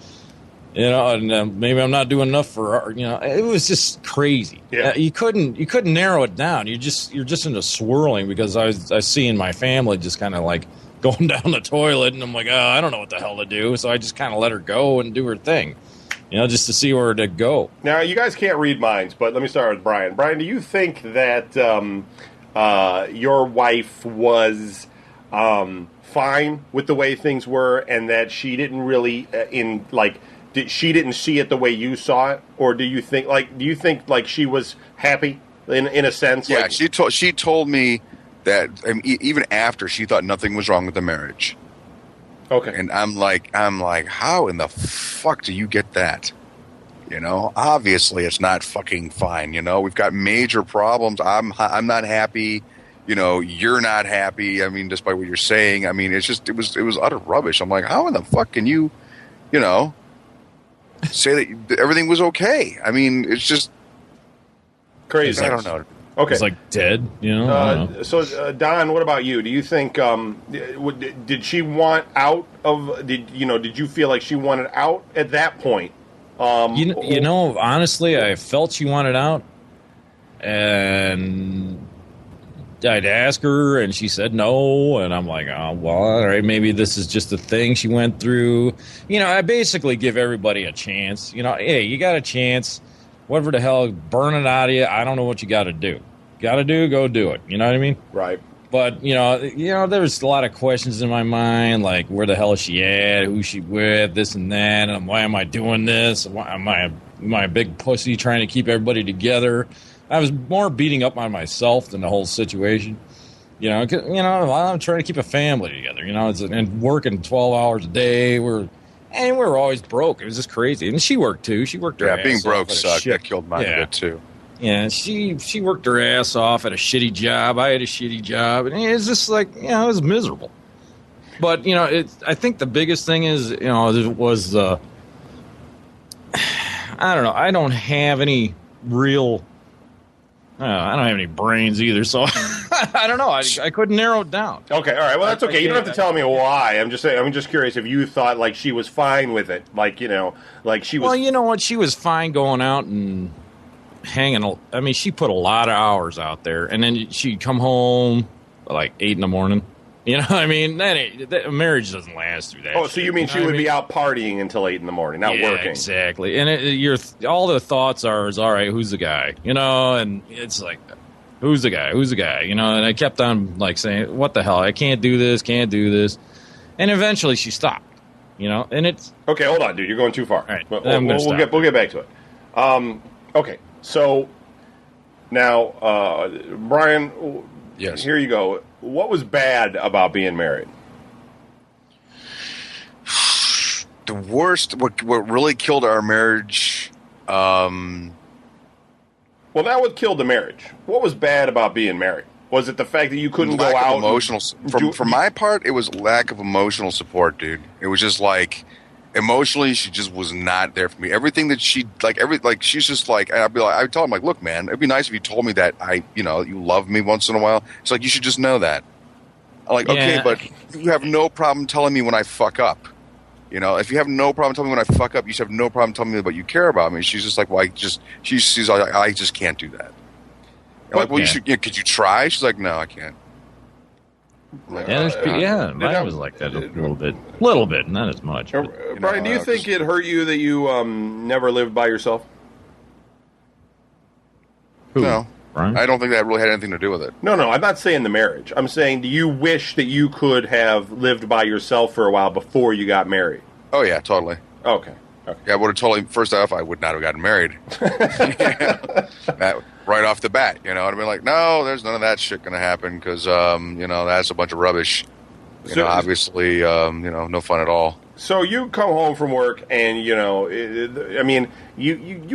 you know, and maybe I'm not doing enough for her, you know. It was just crazy. Yeah. You couldn't narrow it down. You're just into swirling, because I was seeing my family just kind of like going down the toilet, and I'm like, oh, I don't know what the hell to do. So I just kind of let her go and do her thing, you know, just to see where to go. Now, you guys can't read minds, but let me start with Brian. Brian, do you think that your wife was fine with the way things were, and that she didn't really she didn't see it the way you saw it, or do you think like she was happy in a sense? Yeah, like, she told me that, I mean, even after, she thought nothing was wrong with the marriage. Okay, and I'm like, how in the fuck do you get that? You know, obviously it's not fucking fine. You know, we've got major problems. I'm not happy. You know, you're not happy. I mean, despite what you're saying, I mean, it was utter rubbish. I'm like, how in the fuck can you know, say that everything was okay? I mean, it's just crazy. I don't know. Okay, it's like dead, you know. I don't know. So, Don, what about you? Do you think did she want out of? Did you feel like she wanted out at that point? You know, honestly, I felt she wanted out, and I'd ask her, and she said no, and I'm like, oh, well, all right, maybe this is just a thing she went through. You know, I basically give everybody a chance. You know, hey, you got a chance. Whatever the hell, burn it out of you. I don't know what you got to do. Go do it. You know what I mean? Right. But, you know, there's a lot of questions in my mind, like, where the hell is she at? Who's she with? This and that. And why am I doing this? Why am I a big pussy trying to keep everybody together? I was more beating up on myself than the whole situation. You know, I'm trying to keep a family together, you know, and working 12 hours a day. We were always broke. It was just crazy. And she worked, too. She worked her ass off. Yeah, being broke sucked. That killed mine a bit, too. Yeah, she worked her ass off at a shitty job. I had a shitty job. And it was just like, you know, it was miserable. But, you know, I think the biggest thing is, you know, it was, I don't know. I don't have any real, I don't have any brains either. So, I don't know. I couldn't narrow it down. Okay, all right. Well, that's okay. You don't have to tell me why. I'm just saying. I'm just curious if you thought like she was fine with it, like, you know, like she was. Well, you know what? She was fine going out and hanging. I mean, she put a lot of hours out there, and then she'd come home like 8 a.m. You know what I mean? That marriage doesn't last through that. Oh, so you mean she would be out partying until 8 a.m, not working? Exactly. And all the thoughts are, all right, who's the guy? You know, and it's like, who's the guy? Who's the guy? You know, and I kept on like saying, what the hell? I can't do this. And eventually she stopped. You know, and it's okay. Hold on, dude. You're going too far. All right, we'll get back to it. Okay, so now, Brian, Yes. here you go. What was bad about being married? The worst, what really killed our marriage, Well, that what killed the marriage. What was bad about being married? Was it the fact that you couldn't lack go of out? emotional. For my part, it was lack of emotional support, dude. It was just like emotionally, she just was not there for me. Everything that she she's just like, and I'd tell him like, look, man, it'd be nice if you told me that you love me once in a while. It's like you should just know that. I'm like, okay, but you have no problem telling me when I fuck up. If you have no problem telling me when I fuck up, you should have no problem telling me that you care about me. She's just like, well, she's like, I just can't do that. I'm like, well, you should. Could you try? She's like, no, I can't. Like, mine was like that a little bit, not as much. But, Brian, do you think it hurt you that you never lived by yourself? No, Brian? I don't think that really had anything to do with it. No, I'm not saying the marriage. I'm saying, do you wish that you could have lived by yourself for a while before you got married? Oh yeah, totally. Okay. Yeah, I would have totally. First off, I would not have gotten married. Right off the bat, I'd have been like, no, there's none of that shit going to happen because, that's a bunch of rubbish. Obviously, no fun at all. So you come home from work and, you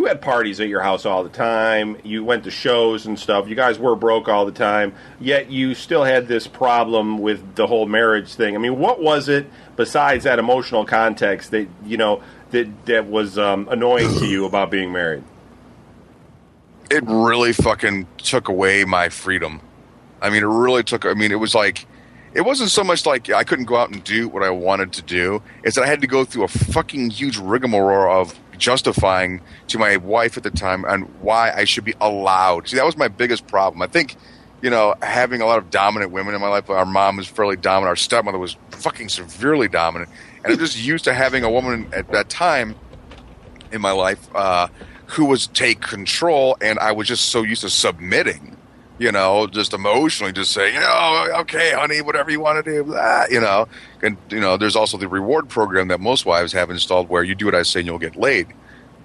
had parties at your house all the time. You went to shows and stuff. You guys were broke all the time. Yet you still had this problem with the whole marriage thing. I mean, what was it besides that emotional context that, that was annoying to you about being married? It really fucking took away my freedom. I mean, it really took. I mean, it was like, it wasn't so much like I couldn't go out and do what I wanted to do. It's that I had to go through a fucking huge rigmarole of justifying to my wife at the time and why I should be allowed. See, that was my biggest problem. I think, having a lot of dominant women in my life. Our mom was fairly dominant. Our stepmother was fucking severely dominant. And I'm just used to having a woman at that time in my life who was take control, and I was just so used to submitting, just emotionally, just saying, okay, honey, whatever you want to do, And, there's also the reward program that most wives have installed where you do what I say and you'll get laid,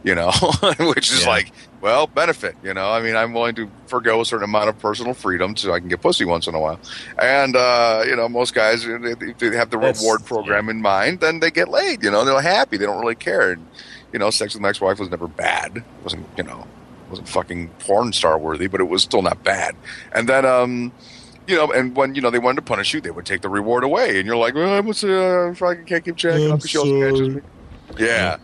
which is like, well, benefit, I mean, I'm willing to forgo a certain amount of personal freedom so I can get pussy once in a while. And, most guys, if they have the reward program in mind, then they get laid, they're happy. They don't really care. And, sex with my ex-wife was never bad. It wasn't, wasn't fucking porn star worthy, but it was still not bad. And then, and when, they wanted to punish you, they would take the reward away. And you're like, well, if I can't keep checking up because she also catches me. Yeah.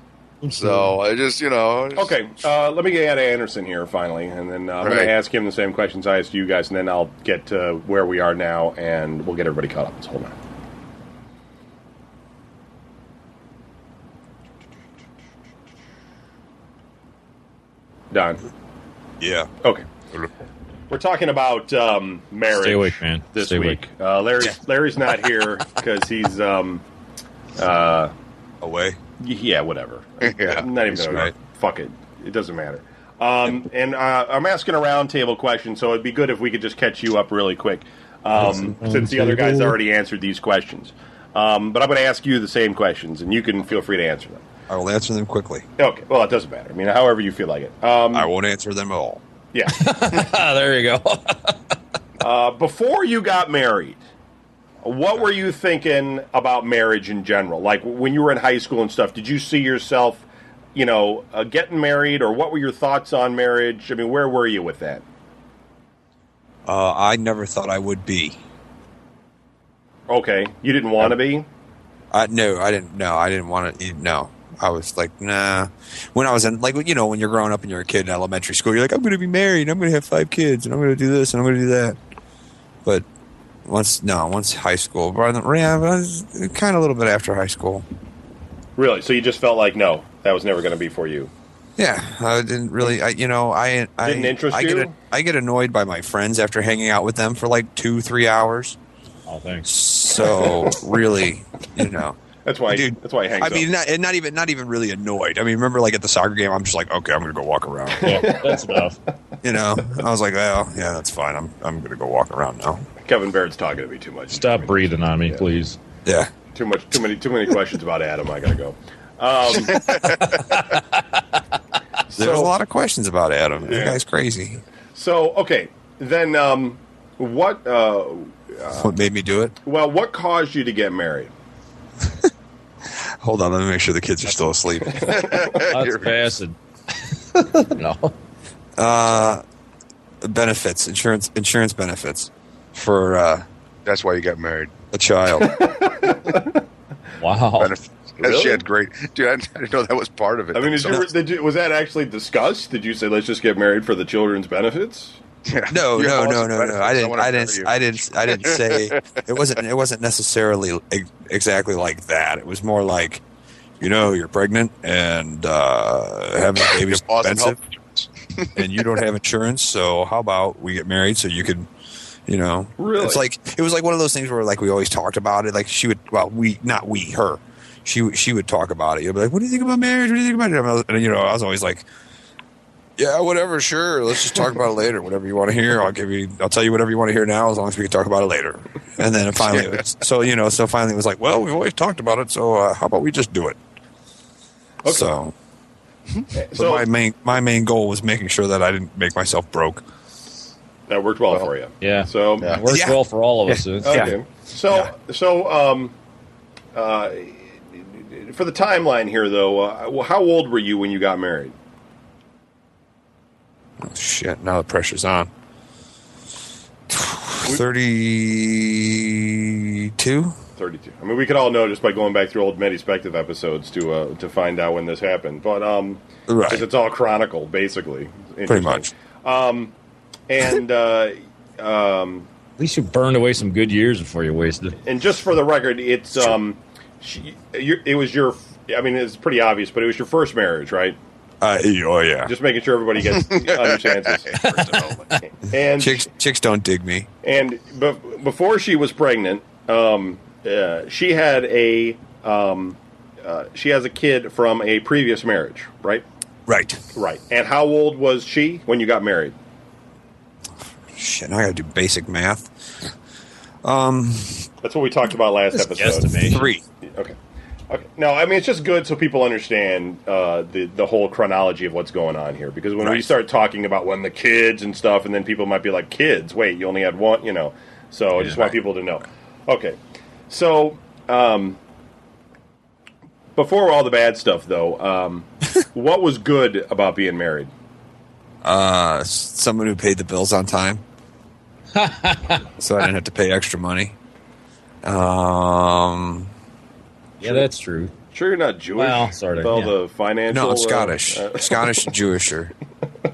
So I just, Okay, let me get Anderson here finally, and then I'm going to ask him the same questions I asked you guys, and then I'll get to where we are now, and we'll get everybody caught up. So hold on. Don. Yeah. Okay. We're talking about marriage. Stay awake, man. This Stay week. Larry's not here because he's Away. Yeah, whatever. Yeah, not even gonna, right. Fuck it. It doesn't matter. And I'm asking a roundtable question, so it'd be good if we could just catch you up really quick, since the other guys already answered these questions. But I'm going to ask you the same questions, and you can feel free to answer them. I will answer them quickly. Okay. Well, it doesn't matter. I mean, however you feel like it. I won't answer them at all. Yeah. There you go. Before you got married, what were you thinking about marriage in general? Like when you were in high school and stuff, did you see yourself, getting married, or what were your thoughts on marriage? I mean, where were you with that? I never thought I would be. Okay. You didn't want to be? No, I didn't. No, I didn't want to. No. I was like, nah. When I was in, when you're growing up and you're a kid in elementary school, you're like, I'm going to be married, and I'm going to have 5 kids, and I'm going to do this, and I'm going to do that. But once high school, I was kind of a little bit after high school. Really? So you just felt like, no, that was never going to be for you? Yeah, I didn't really. Didn't interest you? I get annoyed by my friends after hanging out with them for like 2-3 hours. Oh, thanks. So really, That's why. Dude, that's why he hangs I mean, not even really annoyed. I mean, remember, like at the soccer game, I'm just like, okay, I'm gonna go walk around. Yeah, that's enough. I was like, well, yeah, that's fine. I'm gonna go walk around now. Kevin Baird's talking to me too much. Stop breathing on me, please. Yeah. Too many questions about Adam. I gotta go. There's a lot of questions about Adam. That guy's crazy. So, okay, then what What made me do it? well, what caused you to get married? Hold on, let me make sure the kids are still asleep. That's passing. No. Benefits, insurance benefits for That's why you got married. a child. Wow. Benefits. Really? She had great. Dude, I didn't know that was part of it. I mean, So- was that actually discussed? Did you say let's just get married for the children's benefits? Yeah. No. You have lots of I benefits. wanna marry you. didn't say it wasn't necessarily exactly like that. It was more like, you're pregnant and having a baby's Give Boston expensive, health insurance. and you don't have insurance. So how about we get married so you can, Really? it was like one of those things where like we always talked about it. Like she would, her. She would talk about it. You'd be like, "What do you think about marriage? What do you think about it?" And I was always like, "Yeah, whatever, sure. Let's just talk about it later. Whatever you want to hear, I'll tell you whatever you want to hear now, as long as we can talk about it later." And then finally, finally it was like, "Well, we've always talked about it, so how about we just do it?" Okay. So, So my main goal was making sure that I didn't make myself broke. that worked well for you. Yeah. So Yeah. It works Yeah. well for all of us. okay. For the timeline here, though, how old were you when you got married? Oh, shit! Now the pressure's on. 32. 32. I mean, we could all know just by going back through old Medispective episodes to find out when this happened. But Right. because it's all chronicled, basically. Pretty much. And At least you burned away some good years before you wasted. and just for the record, it's it was your. I mean, it's pretty obvious, but it was your first marriage, right? Oh yeah. Just making sure everybody understands this. And Chicks don't dig me. And before she was pregnant, she had she has a kid from a previous marriage, right? Right. Right. And how old was she when you got married? Shit, now I gotta do basic math. That's what we talked about last episode. Guesstimation. 3. Okay. Okay. No, I mean it's just good so people understand the whole chronology of what's going on here, because when we Right. start talking about when the kids and stuff, and then people might be like, "Kids? Wait, you only had one?" So I just want people to know. Okay. So before all the bad stuff, though, what was good about being married? Someone who paid the bills on time, so I didn't have to pay extra money. Yeah, that's true. Sure, you're not Jewish. Well, sort of, With all yeah. the financial. No, I'm Scottish. Scottish and Jewish are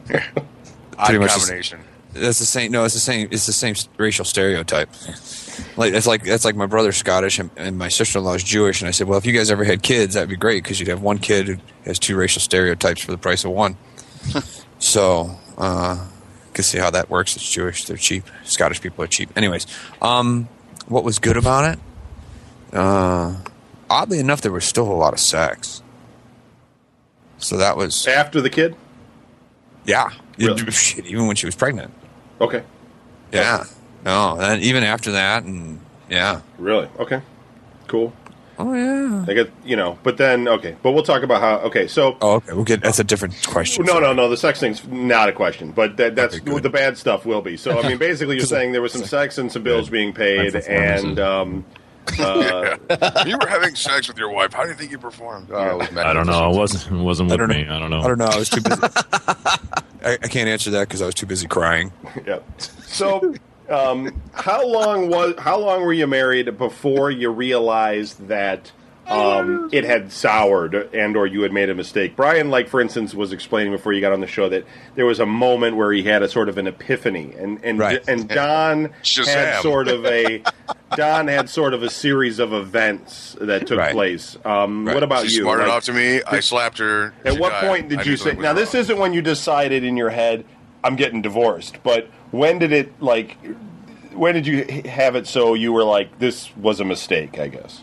Odd pretty much combination. that's the same. No, it's the same. It's the same racial stereotype. That's like my brother's Scottish and my sister-in-law is Jewish, and I said, well, if you guys ever had kids, that'd be great because you'd have one kid who has 2 racial stereotypes for the price of one. So, can see how that works. It's Jewish; they're cheap. Scottish people are cheap. Anyways, what was good about it? Oddly enough, there was still a lot of sex. So that was After the kid? yeah. Really? Shit, even when she was pregnant. Okay. Yeah. No, and even after that, and yeah. Really? Okay. Cool. Oh yeah. I get, but then, okay. But we'll talk about how, okay, so. Oh, okay. We'll get. That's a different question. No. The sex thing's not a question, but that's Okay, good. the bad stuff will be. So, I mean, basically, you're saying there was some sex and some bills being paid, and You were having sex with your wife. How do you think you performed? Oh, it was I don't know. It wasn't with me. I don't know. I don't know. I was too busy. I can't answer that because I was too busy crying. yeah. So, how long were you married before you realized that it had soured or you had made a mistake? Brian, for instance, was explaining before you got on the show that there was a moment where he had a sort of an epiphany, and Right. and Don had Shazam. sort of a series of events that took Right. place. What about She's you? smart enough to me. I slapped her. At She what died. point did I you knew say? something was Now, this wrong. isn't when you decided in your head, "I'm getting divorced," but when did it when did you have it so you were like, this was a mistake, I guess?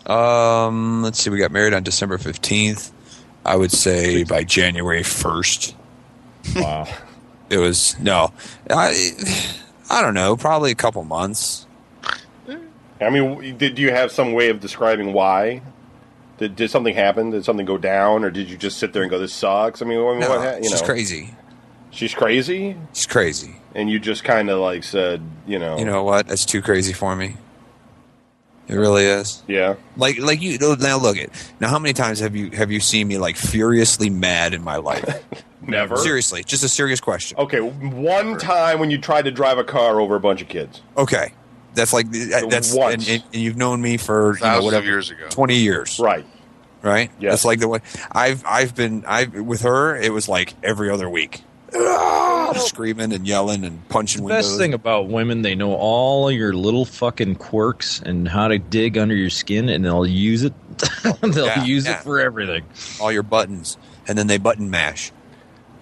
Let's see. We got married on December 15th. I would say by January 1st. Wow. It was no. I don't know. Probably a couple months. I mean, did you have some way of describing why? Did something happen? Did something go down, or did you just sit there and go, "This sucks"? I mean, what? She's crazy. She's crazy. She's crazy. And you just kind of like said, you know what? That's too crazy for me. It really is. Yeah. Like you now look at now. How many times have you seen me like furiously mad in my life? Never. Seriously, just a serious question. Okay, one time when you tried to drive a car over a bunch of kids. Okay, that's once. and you've known me for thousands of years ago, 20 years, right? Yeah, that's like the way I've been with her. It was like every other week. Screaming and yelling and punching windows. Best thing about women, they know all your little fucking quirks and how to dig under your skin, and they'll use it. They'll use it for everything. All your buttons, and then they button mash.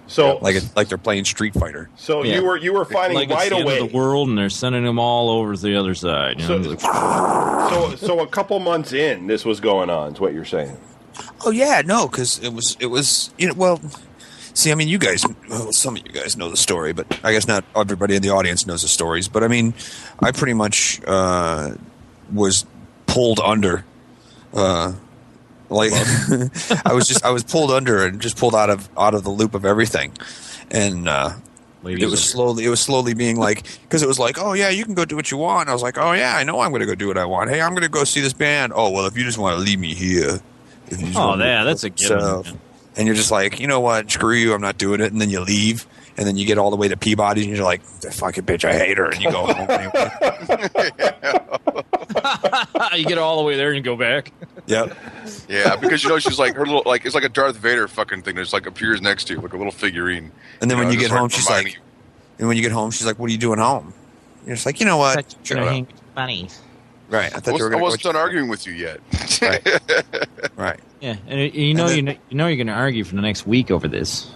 So like they're playing Street Fighter. So you were finding like right it's the away end of the world, and they're sending them all over to the other side. You know? So a couple months in, this was going on. Is what you're saying? Oh yeah, no, because it was well. See, I mean, some of you guys know the story, but I guess not everybody in the audience knows the stories. But I mean, I pretty much was pulled under. I was pulled under and just pulled out of the loop of everything, and it was slowly being like, because it was like, oh yeah, you can go do what you want. And I was like, oh yeah, I know I'm going to go do what I want. Hey, I'm going to go see this band. Oh well, if you just want to leave me here. That's a given. And you're just like, you know what? Screw you. I'm not doing it. And then you leave. And then you get all the way to Peabody. And you're like, that fucking bitch, I hate her. And you go home anyway. You get all the way there and you go back. Yep. Yeah, because she's like her little, like it's like a Darth Vader fucking thing that just like appears next to you, like a little figurine. And then when you get home, she's like, what are you doing home? You're just like, you know what? Funny. Right. I wasn't done arguing with you yet. Right. Yeah, and you're going to argue for the next week over this.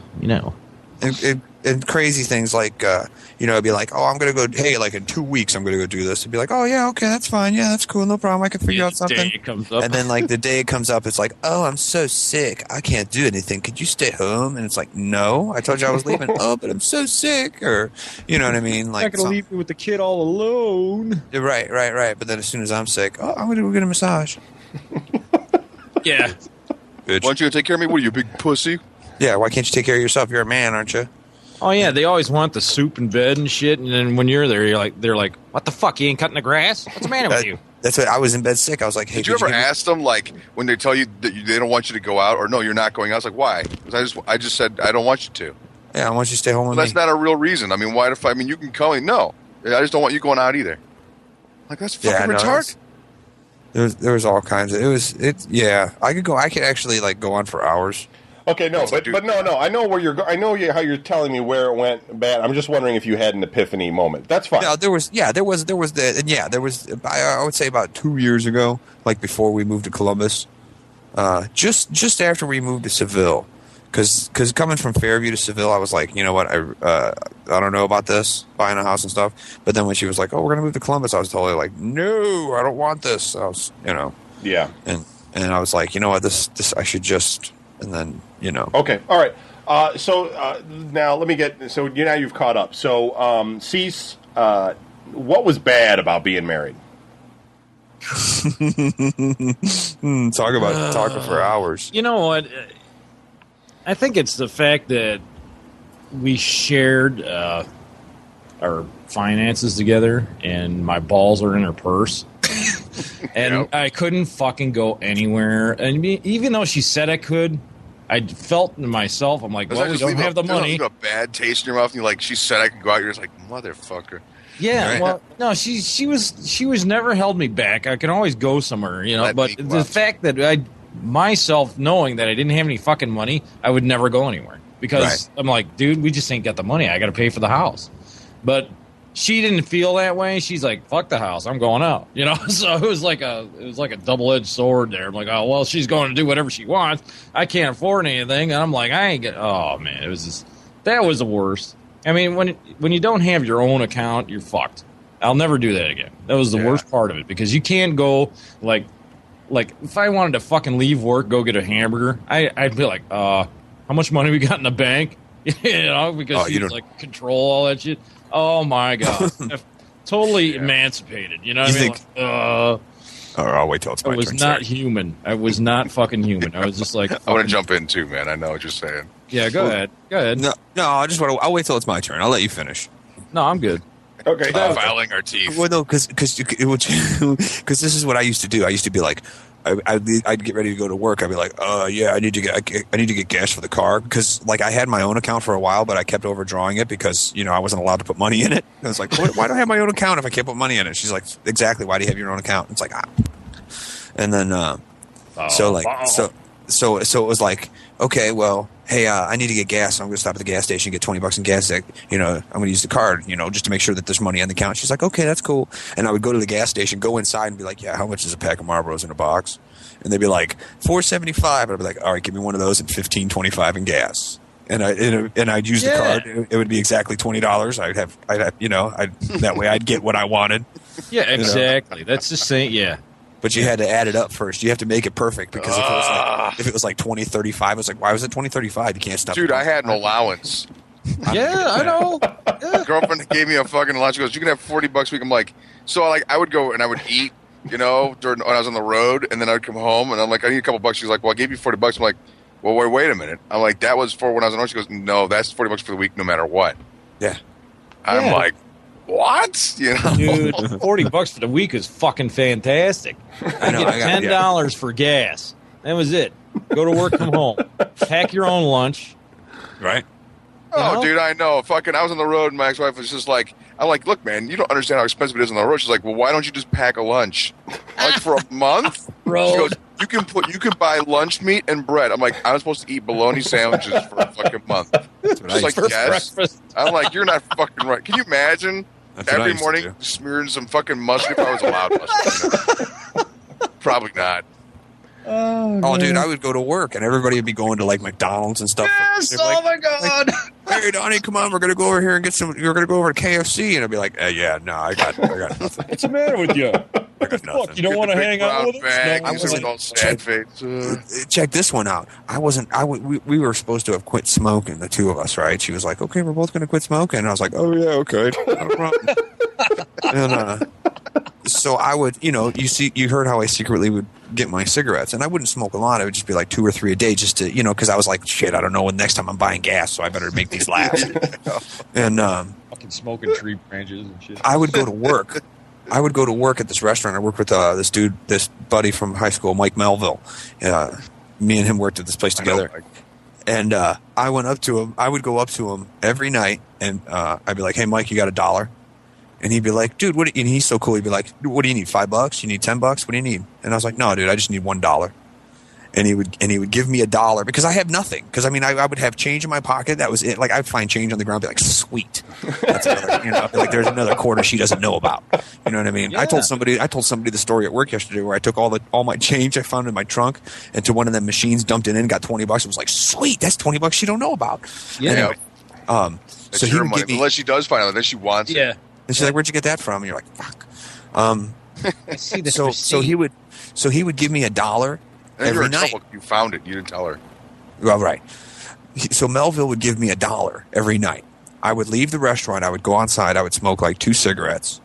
And crazy things like, it'd be like, oh, I'm going to go, hey, like in 2 weeks, I'm going to go do this. It'd be like, oh, yeah, okay, that's fine. Yeah, that's cool. No problem. I can figure out something. The day it comes up. And then, like, the day it comes up, it's like, oh, I'm so sick. I can't do anything. Could you stay home? And it's like, no, I told you I was leaving. Oh, but I'm so sick. Or, you know what I mean? Like, not going to leave me with the kid all alone. Right. But then as soon as I'm sick, oh, I'm going to go get a massage. Yeah. Bitch. Why don't you go take care of me? What are you, big pussy? Yeah, why can't you take care of yourself? You're a man, aren't you? Oh yeah, they always want the soup in bed and shit, and then when you're there, they're like, "What the fuck? You ain't cutting the grass? What's the matter with you?" That's what I was in bed sick. I was like, "Hey, did you ever ask them like when they tell you that they don't want you to go out, or no, you're not going out?" I was like, "Why?" Because I just said I don't want you to. Yeah, I want you to stay home with me. That's not a real reason. I mean, why? I mean, you can come. No, I just don't want you going out either. Like that's fucking retarded. There was all kinds of Yeah, I could actually like go on for hours. Okay, no, but no. I know where you're. I know how you're telling me where it went bad. I'm just wondering if you had an ephany moment. That's fine. No, there was. I would say about 2 years ago, like before we moved to Columbus, just after we moved to Seville, because coming from Fairview to Seville, I was like, you know what, I don't know about this buying a house and stuff. But then when she was like, oh, we're gonna move to Columbus, I was totally like, no, I don't want this. I was, yeah, and I was like, you know what, this I should just. And then, Okay, all right. So now let me get. So now you've caught up. So, Cease, what was bad about being married? Talk about talking for hours. You know what? I think it's the fact that we shared our finances together, and my balls are in her purse. And I couldn't fucking go anywhere. And even though she said I could, I felt to myself, I'm like, well, we don't have the money. You have a bad taste in your mouth, and you're like, she said I could go out. You're just like, motherfucker. Yeah, right? Well, no, she was never held me back. I can always go somewhere, But the fact that myself knowing that I didn't have any fucking money, I would never go anywhere because I'm like, dude, we just ain't got the money. I got to pay for the house. But she didn't feel that way. She's like, fuck the house. I'm going out. So it was like a double-edged sword there. I'm like, oh, well, she's going to do whatever she wants. I can't afford anything. And I'm like, oh, man, it was just, that was the worst. I mean, when you don't have your own account, you're fucked. I'll never do that again. That was the worst part of it because you can't go like if I wanted to fucking leave work, go get a hamburger, I'd be like, how much money we got in the bank? Because she's like control all that shit. Oh my god, totally emancipated. You know what I mean? Oh Or I'll wait till it's my I was turn. not Sorry. human. I was not fucking human. I was just like, I want to jump in too, man. I know what you're saying. yeah, go ahead. Go ahead. No, I'll wait till it's my turn. I'll let you finish. No, I'm good. Okay. Filing our teeth. Well, no, because this is what I used to do. I used to be like, I'd get ready to go to work. I'd be like, yeah, I need to get gas for the car, because like I had my own account for a while, but I kept overdrawing it because I wasn't allowed to put money in it. I was like, why do I have my own account if I can't put money in it? She's like, exactly. Why do you have your own account? It's like, and then so it was like, okay, well, hey, I need to get gas. So I'm going to stop at the gas station, get $20 in gas. I'm going to use the card, just to make sure that there's money on the account. She's like, okay, that's cool. And I would go to the gas station, go inside, and be like, yeah, how much is a pack of Marlboros in a box? And they'd be like, $4.75. And I'd be like, all right, give me one of those and $15.25 in gas. And I'd use the card. It would be exactly $20. I'd have that way I'd get what I wanted. Yeah, exactly. That's the same. Yeah. But you had to add it up first. You have to make it perfect, because if it was like 20.35, it's like, why was it 20.35? You can't stop. Dude, I had an allowance. Yeah, I know. Yeah. Girlfriend gave me a fucking lunch. She goes, you can have $40 a week. I'm like, so I would go and I would eat, when I was on the road, and then I'd come home and I'm like, I need a couple bucks. She's like, well, I gave you $40. I'm like, well, wait a minute. I'm like, that was for when I was on the road. She goes, no, that's $40 for the week, no matter what. Yeah. I'm like, what? Dude, $40 for the week is fucking fantastic. I get $10 for gas. That was it. Go to work, come home, pack your own lunch. Right. Oh, dude, I know. Fucking, I was on the road, and my ex-wife was just like, I'm like, look, man, you don't understand how expensive it is on the road. She's like, well, why don't you just pack a lunch, like for a month? Bro. She goes, you can buy lunch meat and bread. I'm like, I'm supposed to eat bologna sandwiches for a fucking month. She's like, yes. Breakfast. I'm like, you're not fucking right. Can you imagine every used to morning do. smearing some fucking mustard? If I was allowed mustard. Probably not. Oh, dude, I would go to work and everybody would be going to like McDonald's and stuff. Yes! Oh my God! Hey, Donnie, come on, we're gonna go over here and get some. We're gonna go over to KFC, and I'd be like, yeah, no, I got nothing. What's the matter with you? I got nothing. You don't want to hang out with us? Bag, No, I wasn't all sad face. Check this one out. We were supposed to have quit smoking, the two of us, right? She was like, okay, we're both going to quit smoking. And I was like, oh, yeah, okay. No problem. And so I would, you heard how I secretly would get my cigarettes. And I wouldn't smoke a lot. I would just be like 2 or 3 a day just to, because I was like, shit, I don't know when next time I'm buying gas, so I better make these last. And fucking smoking tree branches and shit. I would go to work. At this restaurant. I worked with this buddy from high school, Mike Melville. Me and him worked at this place together. And I went up to him. I would go up to him every night, and I'd be like, "Hey, Mike, you got $1?" And he'd be like, "Dude, what?" And he's so cool. He'd be like, "What do you need? $5? You need $10? What do you need?" And I was like, "No, dude, I just need $1." And he would give me $1 because I have nothing. Because I would have change in my pocket. That was it. Like I'd find change on the ground, be like, sweet. That's another, like there's another quarter she doesn't know about. You know what I mean? Yeah. I told somebody the story at work yesterday where I took all my change I found in my trunk into one of them machines, dumped it in, got $20. It was like, sweet, that's $20 she don't know about. Yeah. Anyway, so he your would money. give me, Unless she does find out, then she wants it. Yeah. and she's like, "Where'd you get that from?" And you're like, "Fuck." I see this So he would give me $1 And then you were every in night. trouble. You found it. You didn't tell her. Well, right. So Melville would give me $1 every night. I would leave the restaurant. I would go outside. I would smoke like 2 cigarettes.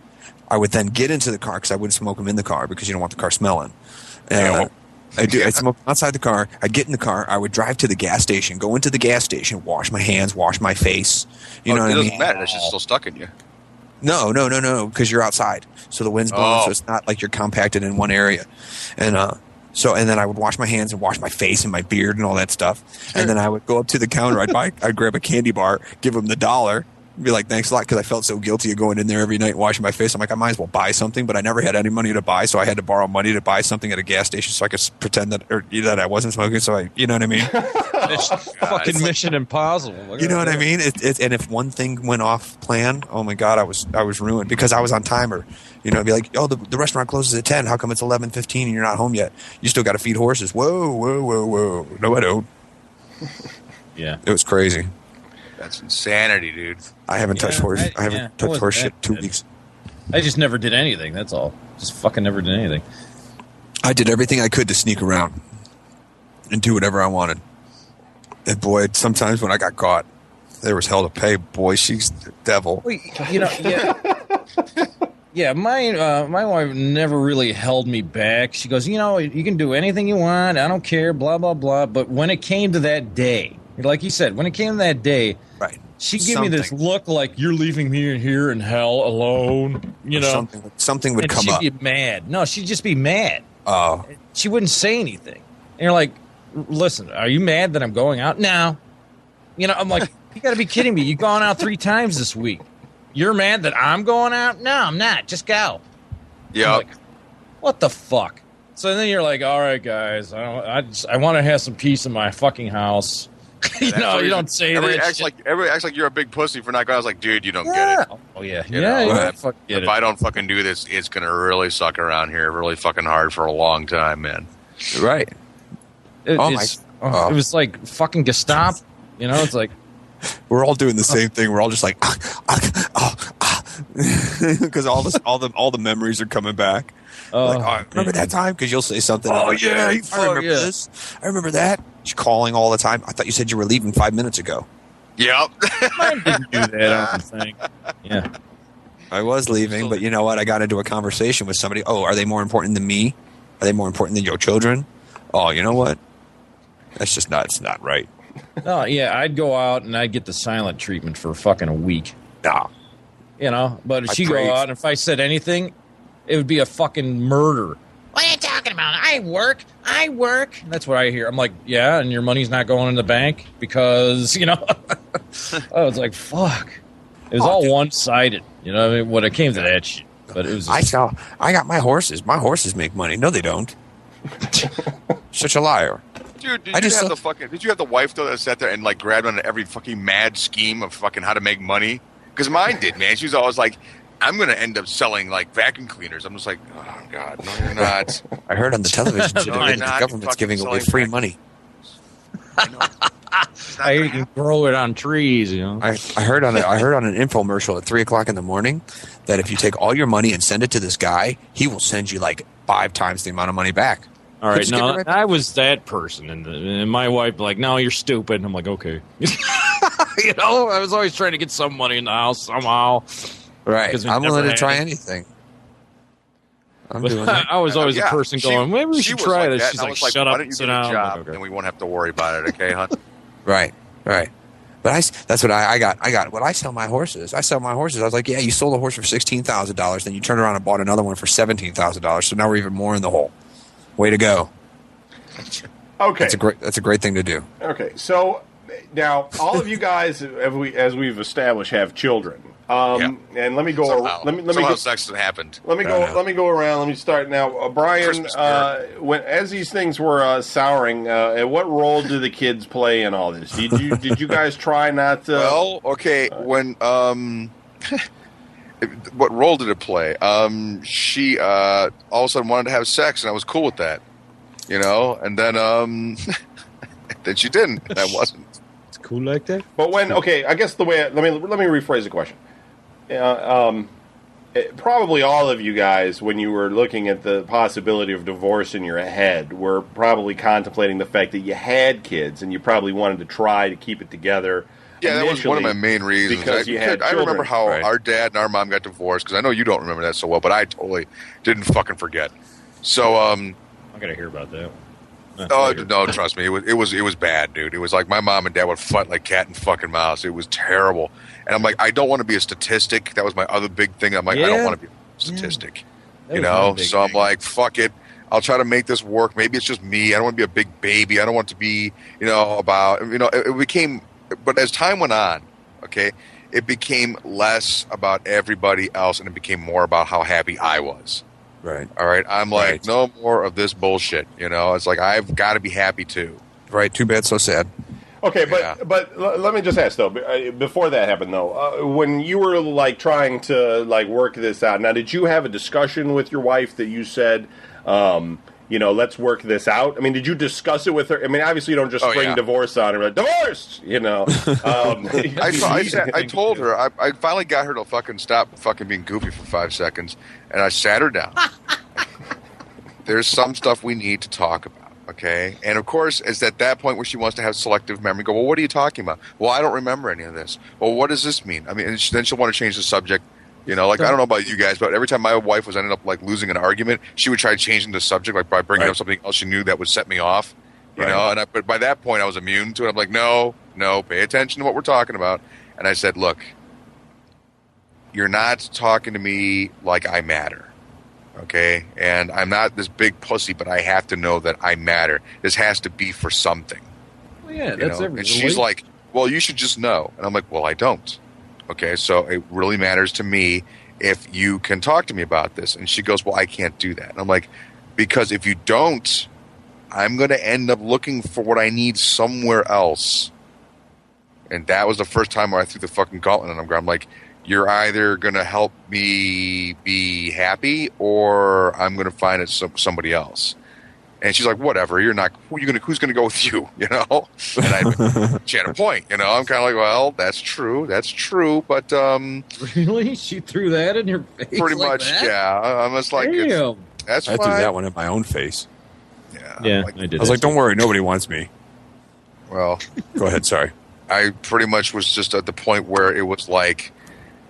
I would then get into the car because I wouldn't smoke them in the car because you don't want the car smelling. And I'd smoke outside the car. I'd get in the car. I would drive to the gas station, go into the gas station, wash my hands, wash my face. You know what I mean? It doesn't matter. That shit's still stuck in you. No, because you're outside. So the wind's blowing, so it's not like you're compacted in one area. And and then I would wash my hands and wash my face and my beard and all that stuff. And then I would go up to the counter. I'd grab a candy bar, give him $1, be like, "Thanks a lot," because I felt so guilty of going in there every night and washing my face. I'm like, I might as well buy something, but I never had any money to buy, so I had to borrow money to buy something at a gas station so I could pretend that I wasn't smoking. So you know what I mean? fucking Mission Impossible. You know what I mean? And if one thing went off plan, oh my God, I was ruined because I was on timer. It'd be like, "Oh, the restaurant closes at 10. How come it's 11:15 and you're not home yet? You still got to feed horses." Whoa. No, I don't. Yeah. It was crazy. That's insanity, dude. I haven't touched horse. I haven't touched horse shit 2 weeks. I just never did anything. That's all. Just fucking never did anything. I did everything I could to sneak around and do whatever I wanted. And boy, sometimes when I got caught, there was hell to pay. Boy, she's the devil. Wait, yeah. Yeah, my wife never really held me back. She goes, you can do anything you want. I don't care, blah, blah, blah. But when it came to that day, like you said, when it came to that day, Right. she'd give me this look like, you're leaving me in here in hell alone, Something would come up. She'd be mad. No, she'd just be mad. Oh. She wouldn't say anything. And you're like, listen, are you mad that I'm going out? No. I'm like, you got to be kidding me. You've gone out 3 times this week. You're mad that I'm going out? No, I'm not. Just go. Yeah. Like, what the fuck? So then you're like, all right, guys, I want to have some peace in my fucking house. You don't say everybody that. Everybody acts like you're a big pussy for not going. I was like, dude, you don't get it. Oh yeah, If I don't fucking do this, it's gonna really suck around here, really fucking hard for a long time, man. Right. It was like fucking Gestapo. It's like we're all doing the same thing. We're all just like, because all the memories are coming back. Remember that time? Because you'll say something. Oh yeah, I remember this. I remember that. She's calling all the time. I thought you said you were leaving 5 minutes ago. Yep. Mine didn't do that. I don't think. Yeah. I was leaving, but you know what? I got into a conversation with somebody. Oh, are they more important than me? Are they more important than your children? Oh, you know what? That's just not. It's not right. Oh yeah, I'd go out and I'd get the silent treatment for fucking a week. Nah. But if she go out and if I said anything, it would be a fucking murder. What are you talking about? I work. That's what I hear. I'm like, yeah, and your money's not going in the bank because, I was like, fuck. It was all one-sided, when it came to that shit. But it was just, I got my horses. My horses make money. No, they don't. Such a liar. Dude, did you have the wife though that sat there and like grabbed on every fucking mad scheme of fucking how to make money? Because mine did, man. She was always like, I'm going to end up selling like vacuum cleaners. I'm just like, oh God, no, you're not. I heard on the television today the government's giving away free money. I hear you can grow it on trees. I heard on an infomercial at 3:00 in the morning that if you take all your money and send it to this guy, he will send you like 5 times the amount of money back. All right, no, I was that person, and my wife like, no, you're stupid. And I'm like, okay. I was always trying to get some money in the house somehow. Right, I'm willing to try anything. I was always a person going, maybe we should try this. She's like, shut up and sit down. Job, and we won't have to worry about it, okay, hon? Right. But that's what I got. When I sell my horses, I was like, yeah, you sold a horse for $16,000, then you turned around and bought another one for $17,000. So now we're even more in the hole. Way to go. Okay. That's a great thing to do. Okay. So now all of you guys, as we've established, have children. And let me go. Somehow sex happened. Let me go around. Let me start now. Brian, as these things were souring, what role do the kids play in all this? Did you guys try not to? Well, okay. When what role did it play? She all of a sudden wanted to have sex, and I was cool with that, And then then she didn't. And I wasn't. It's cool like that. But I guess the way let me rephrase the question. Probably all of you guys, when you were looking at the possibility of divorce in your head, were probably contemplating the fact that you had kids and you probably wanted to try to keep it together. Yeah, that was one of my main reasons. Because I remember how our dad and our mom got divorced, because I know you don't remember that so well, but I totally didn't fucking forget. So, I gotta hear about that. No, trust me, it was bad, dude. It was like my mom and dad would fight like cat and fucking mouse. It was terrible. And I'm like, I don't want to be a statistic. That was my other big thing. I'm like, I don't want to be a statistic. So I'm like, fuck it. I'll try to make this work. Maybe it's just me. I don't want to be a big baby. I don't want to be, it became, but as time went on, okay, it became less about everybody else and it became more about how happy I was. Right. All right. I'm like, no more of this bullshit. It's like, I've got to be happy too. Right. Too bad. So sad. Okay, but let me just ask though. Before that happened though, when you were like trying to like work this out, now did you have a discussion with your wife that you said, let's work this out? I mean, did you discuss it with her? I mean, obviously you don't just spring divorce on her. Like, divorced, I told her. I finally got her to fucking stop fucking being goofy for 5 seconds, and I sat her down. There's some stuff we need to talk about. Okay, and of course, it's at that point where she wants to have selective memory. Go, well, what are you talking about? Well, I don't remember any of this. Well, what does this mean? I mean, and then she'll want to change the subject You know, like, I don't know about you guys, but every time my wife was ended up like losing an argument, she would try changing the subject, like by bringing up something else she knew that would set me off. You know, and but by that point I was immune to it. I'm like, no, pay attention to what we're talking about. And I said, look, you're not talking to me like I matter. Okay? And I'm not this big pussy, but I have to know that I matter. This has to be for something. Well, yeah, that's everything. And she's like, well, you should just know. And I'm like, well, I don't. Okay, so it really matters to me if you can talk to me about this. And she goes, well, I can't do that. And I'm like, because if you don't, I'm going to end up looking for what I need somewhere else. And that was the first time where I threw the fucking gauntlet on him. I'm like, you're either going to help me be happy or I'm going to find it somebody else. And she's like, whatever, you're not, who's going to go with you, you know? And she had a point, you know? I'm kind of like, well, that's true, but... Really? She threw that in your face? Pretty like much, that? Yeah. I'm just like, that's fine. I threw that one in my own face. Yeah, like, I did. I was like, don't worry, nobody wants me. Well... Go ahead, sorry. I pretty much was just at the point where it was like,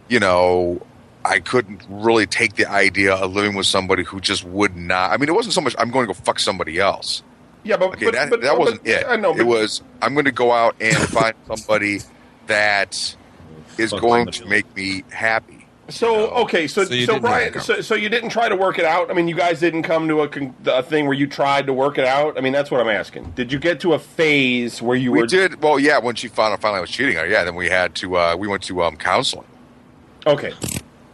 you know... I couldn't really take the idea of living with somebody who just would not. I mean, it wasn't so much I'm going to go fuck somebody else. Yeah, but okay, that wasn't it. I know, it was I'm going to go out and find somebody that is going to make me happy. So okay, so Brian, so you didn't try to work it out. I mean, you guys didn't come to a thing where you tried to work it out. I mean, that's what I'm asking. Did you get to a phase where you were? We did. Well, yeah. When she found out finally I was cheating on her, yeah. Then we had to. We went to counseling. Okay.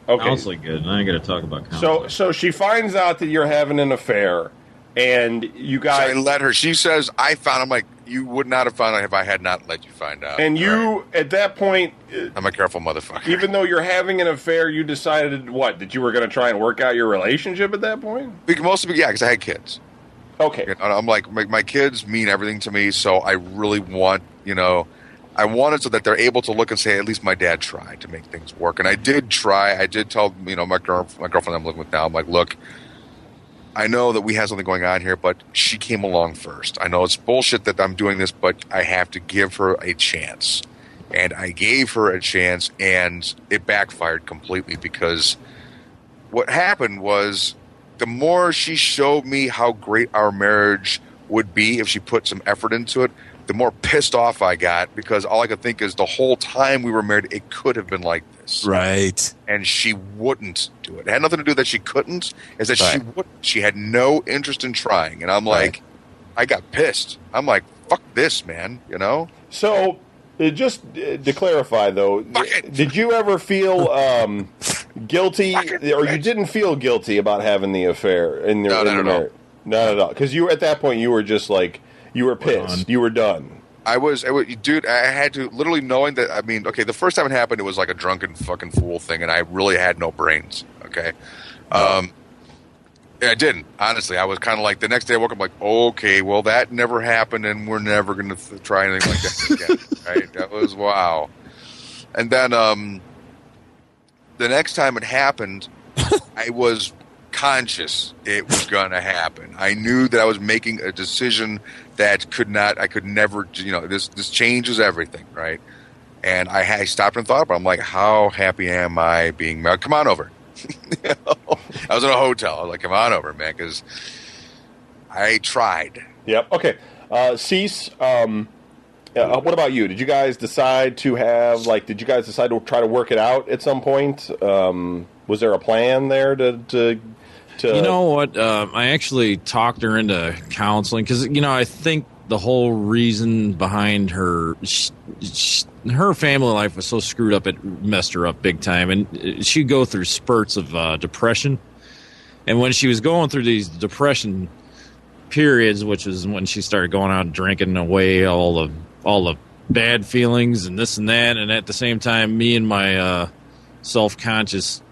Counseling, good. I ain't got to talk about counseling. So she finds out that you're having an affair, and you guys... So I let her. She says, I found... I'm like, you would not have found out if I had not let you find out. And you, at that point... I'm a careful motherfucker. Even though you're having an affair, you decided, what, that you were going to try and work out your relationship at that point? Mostly, yeah, because I had kids. Okay. You know, I'm like, my kids mean everything to me, so I really want, you know... I want it so that they're able to look and say, at least my dad tried to make things work. And I did try. I did tell, you know, my girlfriend I'm living with now, I'm like, look, I know that we have something going on here, but she came along first. I know it's bullshit that I'm doing this, but I have to give her a chance. And I gave her a chance, and it backfired completely because what happened was the more she showed me how great our marriage would be if she put some effort into it, the more pissed off I got because all I could think is the whole time we were married, it could have been like this. Right. And she wouldn't do it. It had nothing to do that she couldn't. Is that she wouldn't. She had no interest in trying. And I'm like, I got pissed. I'm like, fuck this, man. You know? So, just to clarify, though, did you ever feel guilty, or you didn't feel guilty about having the affair in your marriage? Not at all. Because you at that point, you were just like, you were pissed. You were done. I was, dude, I had to, literally knowing that, I mean, okay, the first time it happened, it was like a drunken fucking fool thing, and I really had no brains, okay? I didn't, honestly. I was kind of like, the next day I woke up like, okay, well, that never happened, and we're never going to try anything like that again, right? That was, wow. And then the next time it happened, I was conscious it was going to happen. I knew that I was making a decision that I could never, you know, this changes everything, right? And I stopped and thought about it. I'm like, how happy am I being married? Come on over. You know? I was in a hotel. I was like, come on over, man, because I tried. Yep. Okay. Cease, what about you? Did you guys decide to try to work it out at some point? Was there a plan there to You know what? I actually talked her into counseling because, you know, I think the whole reason behind her family life was so screwed up, it messed her up big time. And she'd go through spurts of depression. And when she was going through these depression periods, which is when she started going out and drinking away all the bad feelings and this and that, and at the same time, me and my self-conscious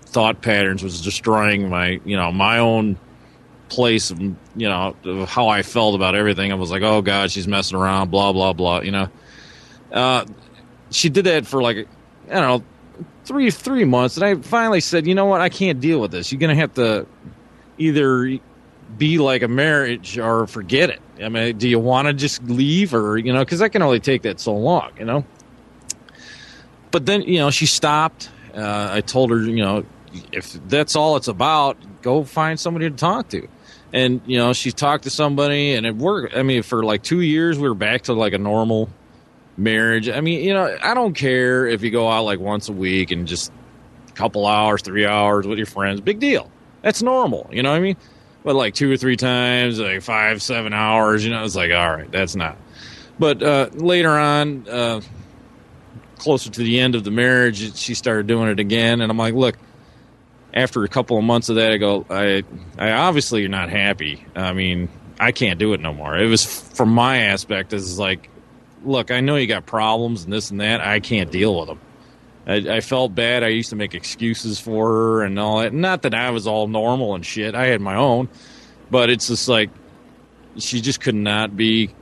thought patterns was destroying my own place of, you know, of how I felt about everything. I was like, oh God, she's messing around, blah, blah, blah, you know. She did that for like, I don't know, three months. And I finally said, you know what? I can't deal with this. You're going to have to either be like a marriage or forget it. I mean, do you want to just leave or, you know, because I can only take that so long, you know. But then, you know, she stopped. I told her, if that's all it's about, go find somebody to talk to. And, she talked to somebody, and it worked. I mean, for like 2 years, we were back to like a normal marriage. I mean, I don't care if you go out like once a week and just a couple hours, 3 hours with your friends. Big deal. That's normal. You know what I mean? But like 2 or 3 times, like 5-7 hours, it's like, all right, that's not. But later on, closer to the end of the marriage, she started doing it again. And I'm like, look, after a couple of months of that, I go, I obviously you're not happy. I mean, I can't do it no more. It was, from my aspect, is like, look, I know you got problems and this and that. I can't deal with them. I felt bad. I used to make excuses for her and all that. Not that I was all normal and shit. I had my own. But it's just like, she just could not be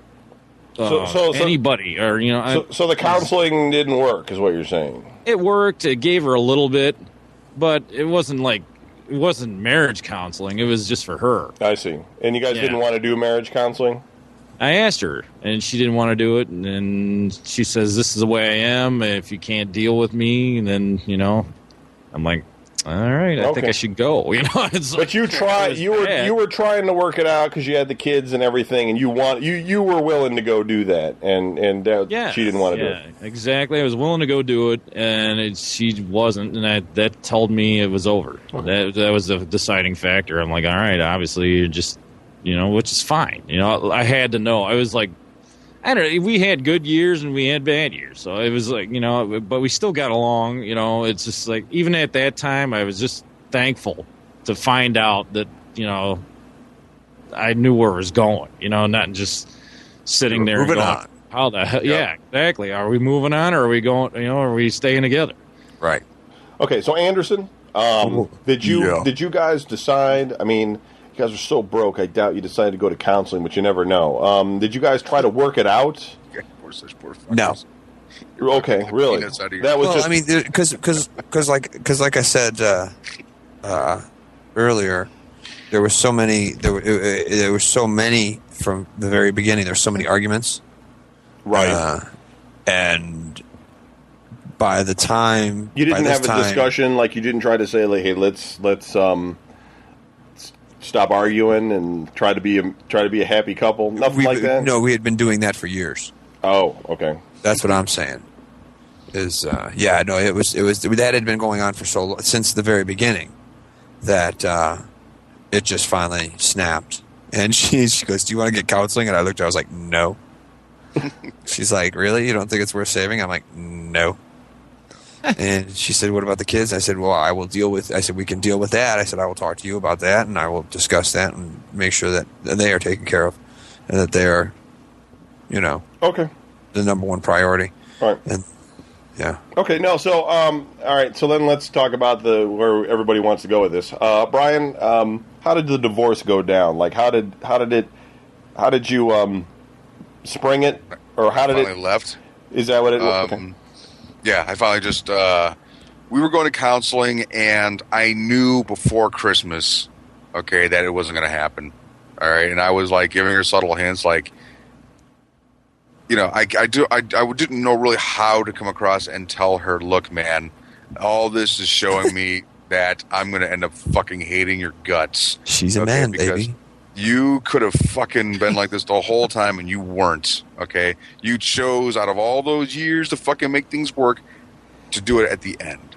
anybody. Or So the counseling didn't work, is what you're saying? It worked. It gave her a little bit. But it wasn't marriage counseling. It was just for her. I see. And you guys didn't want to do marriage counseling? I asked her, and she didn't want to do it. And she says, this is the way I am. If you can't deal with me, then, I'm like, all right, I think I should go. It's but you tried. You were trying to work it out because you had the kids and everything, and you were willing to go do that, and she didn't want to do it. Exactly. I was willing to go do it, and she wasn't, and that told me it was over. Okay. That was the deciding factor. I'm like, all right, obviously you're just, which is fine. I had to know. I was like, I don't know. We had good years and we had bad years, so it was like, but we still got along. It's just like, even at that time, I was just thankful to find out that I knew where it was going. Not just sitting there moving and going, on. how the hell? Yeah, exactly. Are we moving on, or are we going? Are we staying together? Right. Okay, so Anderson, did you guys decide? I mean, you guys are so broke, I doubt you decided to go to counseling, but you never know. Did you guys try to work it out? No. Okay, really? That was just... I mean, because like I said earlier, there were so many. There were so many from the very beginning. There were so many arguments, right? And by the time you didn't have a discussion, like you didn't try to say, like, hey, let's stop arguing and try to be a happy couple. Nothing like that. No, we had been doing that for years. Oh, okay. That's what I'm saying. It was that had been going on for so long, since the very beginning, that it just finally snapped. And she goes, "Do you want to get counseling?" And I looked at her, I was like, "No." She's like, "Really? You don't think it's worth saving?" I'm like, "No." And she said, "What about the kids?" I said, "Well, we can deal with that." I said, "I will talk to you about that, and I will discuss that and make sure that they are taken care of and that they are, okay, the number one priority." All right. And yeah. Okay. No. So, all right. So then let's talk about where everybody wants to go with this. Brian, how did the divorce go down? Like, how did you spring it, or how did it left? Is that what it? Okay. Yeah, I finally just, we were going to counseling, and I knew before Christmas, okay, that it wasn't going to happen. All right, and I was like giving her subtle hints, like, I didn't know really how to come across and tell her, look, man, all this is showing me that I'm going to end up fucking hating your guts. She's a man, baby. You could have fucking been like this the whole time, and you weren't, okay? You chose, out of all those years to fucking make things work, to do it at the end,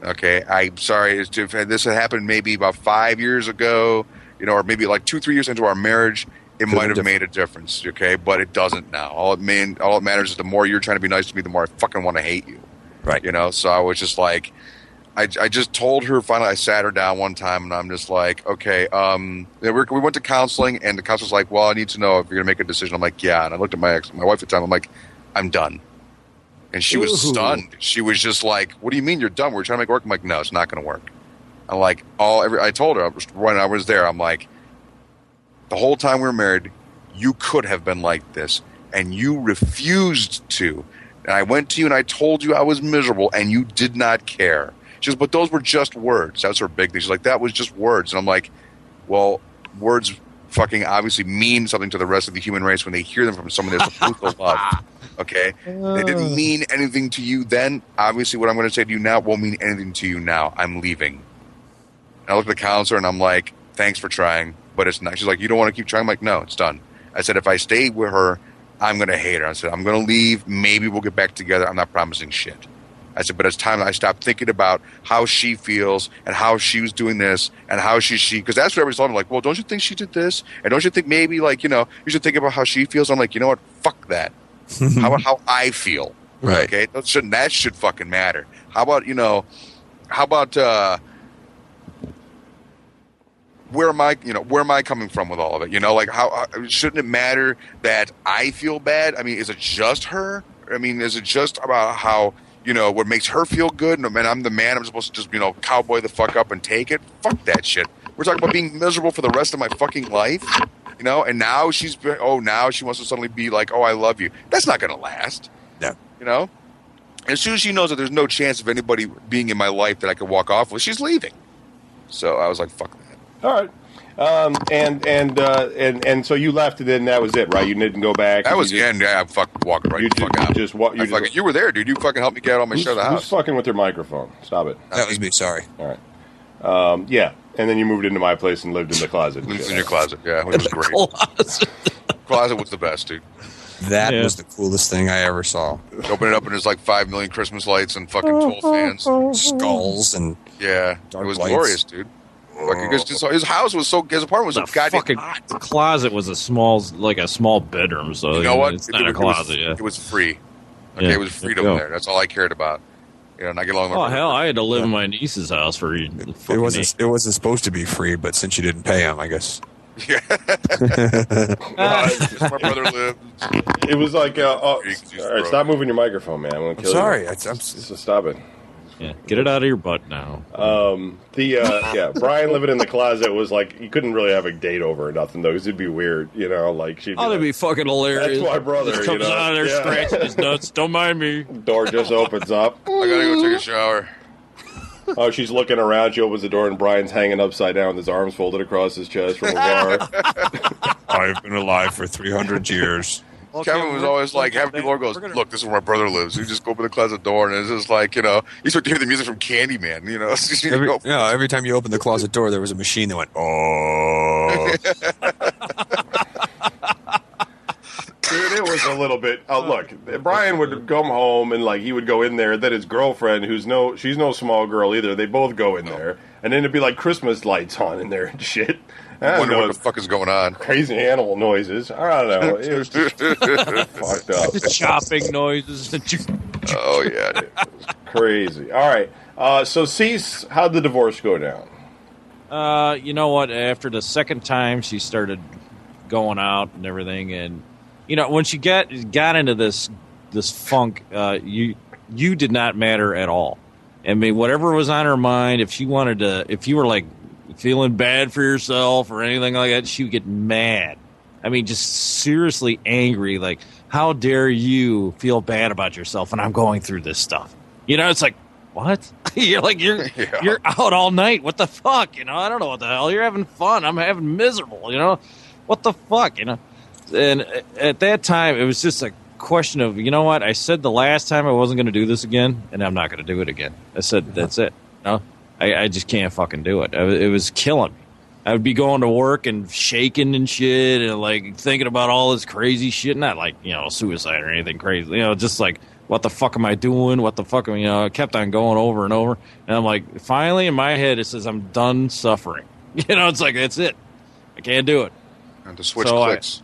okay? I'm sorry. If this had happened maybe about 5 years ago, or maybe like 2-3 years into our marriage, it might have made a difference, okay? But it doesn't now. All it matters is the more you're trying to be nice to me, the more I fucking want to hate you. Right. So I was just like, I just told her, finally, I sat her down one time, and I'm just like, okay, we went to counseling, and the counselor's like, well, I need to know if you're going to make a decision. I'm like, yeah. And I looked at my wife at the time, I'm like, I'm done. And she was stunned. She was just like, what do you mean you're done? We're trying to make it work. I'm like, no, it's not going to work. I'm like, I told her when I was there, I'm like, the whole time we were married, you could have been like this, and you refused to. And I went to you, and I told you I was miserable, and you did not care. She goes, but those were just words. That was her big thing. She's like, that was just words. And I'm like, well, words fucking obviously mean something to the rest of the human race when they hear them from someone they're supposed to love. Okay? They didn't mean anything to you then. Obviously, what I'm going to say to you now won't mean anything to you now. I'm leaving. And I look at the counselor, and I'm like, thanks for trying, but it's not. She's like, you don't want to keep trying? I'm like, no, it's done. I said, if I stay with her, I'm going to hate her. I said, I'm going to leave. Maybe we'll get back together. I'm not promising shit. I said, but it's time I stopped thinking about how she feels and how she was doing this and how she because that's what everybody's telling me. Like, well, don't you think she did this? And don't you think maybe, like, you should think about how she feels? I'm like, you know what? Fuck that. How about how I feel? Right. Okay? That should fucking matter. How about, where am I coming from with all of it? Like, how shouldn't it matter that I feel bad? I mean, is it just her? I mean, is it just about how, what makes her feel good? And I'm the man. I'm supposed to just, cowboy the fuck up and take it? Fuck that shit. We're talking about being miserable for the rest of my fucking life, And now now she wants to suddenly be like, oh, I love you. That's not going to last. No. As soon as she knows that there's no chance of anybody being in my life that I could walk off with, she's leaving. So I was like, fuck that. All right. And so you left, and then that was it, right? You didn't go back. That was the end. Yeah, I'm fucking walking right the fuck out. You were there, dude. You fucking helped me get out of my shit of the house. Who's fucking with their microphone? Stop it. That was me. Sorry. All right. Yeah. And then you moved into my place and lived in the closet. Lived in your closet, yeah. Which was great. Closet was the best, dude. That was the coolest thing I ever saw. Open it up and there's like 5 million Christmas lights and fucking 12 fans. Skulls and it was lights. Glorious, dude. His house was his apartment was so goddamn hot. The closet was a small bedroom, so you know what? It's not a closet. It was free. Okay, it was freedom there. That's all I cared about. And I get along with my hell, I had to live in my niece's house for it wasn't supposed to be free, but since you didn't pay him, I guess. Yeah. My brother lived. It was like, all right, stop moving your microphone, man. I'm going to kill sorry. you. I'm so stop it. Yeah, get it out of your butt now. Brian living in the closet was like, you couldn't really have a date over or nothing, though, because it'd be weird, like she'd be that'd be fucking hilarious. That's my brother, just comes out of there scratching his nuts. Don't mind me. Door just opens up. I gotta go take a shower. Oh, she's looking around. She opens the door, and Brian's hanging upside down with his arms folded across his chest from a bar. I've been alive for 300 years. Okay, Kevin was always like, having people goes, look, this is where my brother lives. You just go open the closet door, and it's just like, you start to hear the music from Candyman, Every time you open the closet door, there was a machine that went, oh. Dude, it was a little bit. Look, Brian would come home and he would go in there. Then his girlfriend, she's no small girl either. They both go in there, and then it'd be like Christmas lights on in there and shit. I wonder what the fuck is going on. Crazy animal noises. I don't know. It was just fucked up. The chopping noises. Oh yeah, dude. It was crazy. All right. So, Cease, how'd the divorce go down? You know what? After the second time, she started going out and everything, and when she got into this funk, you did not matter at all. I mean, whatever was on her mind, if you were like feeling bad for yourself or anything like that, she would get mad. I mean, just seriously angry. Like, how dare you feel bad about yourself when I'm going through this stuff? It's like, what? You're out all night. What the fuck? I don't know what the hell. You're having fun. I'm having miserable. What the fuck? And at that time, it was just a question of, you know what? I said the last time I wasn't going to do this again, and I'm not going to do it again. I said, that's it. I just can't fucking do it. It was killing me. I would be going to work and shaking and shit and thinking about all this crazy shit. Not suicide or anything crazy. Just like, what the fuck am I doing? What the fuck am I kept on going over and over. And I'm like, finally in my head, it says I'm done suffering. It's like, that's it. I can't do it. And the switch clicks.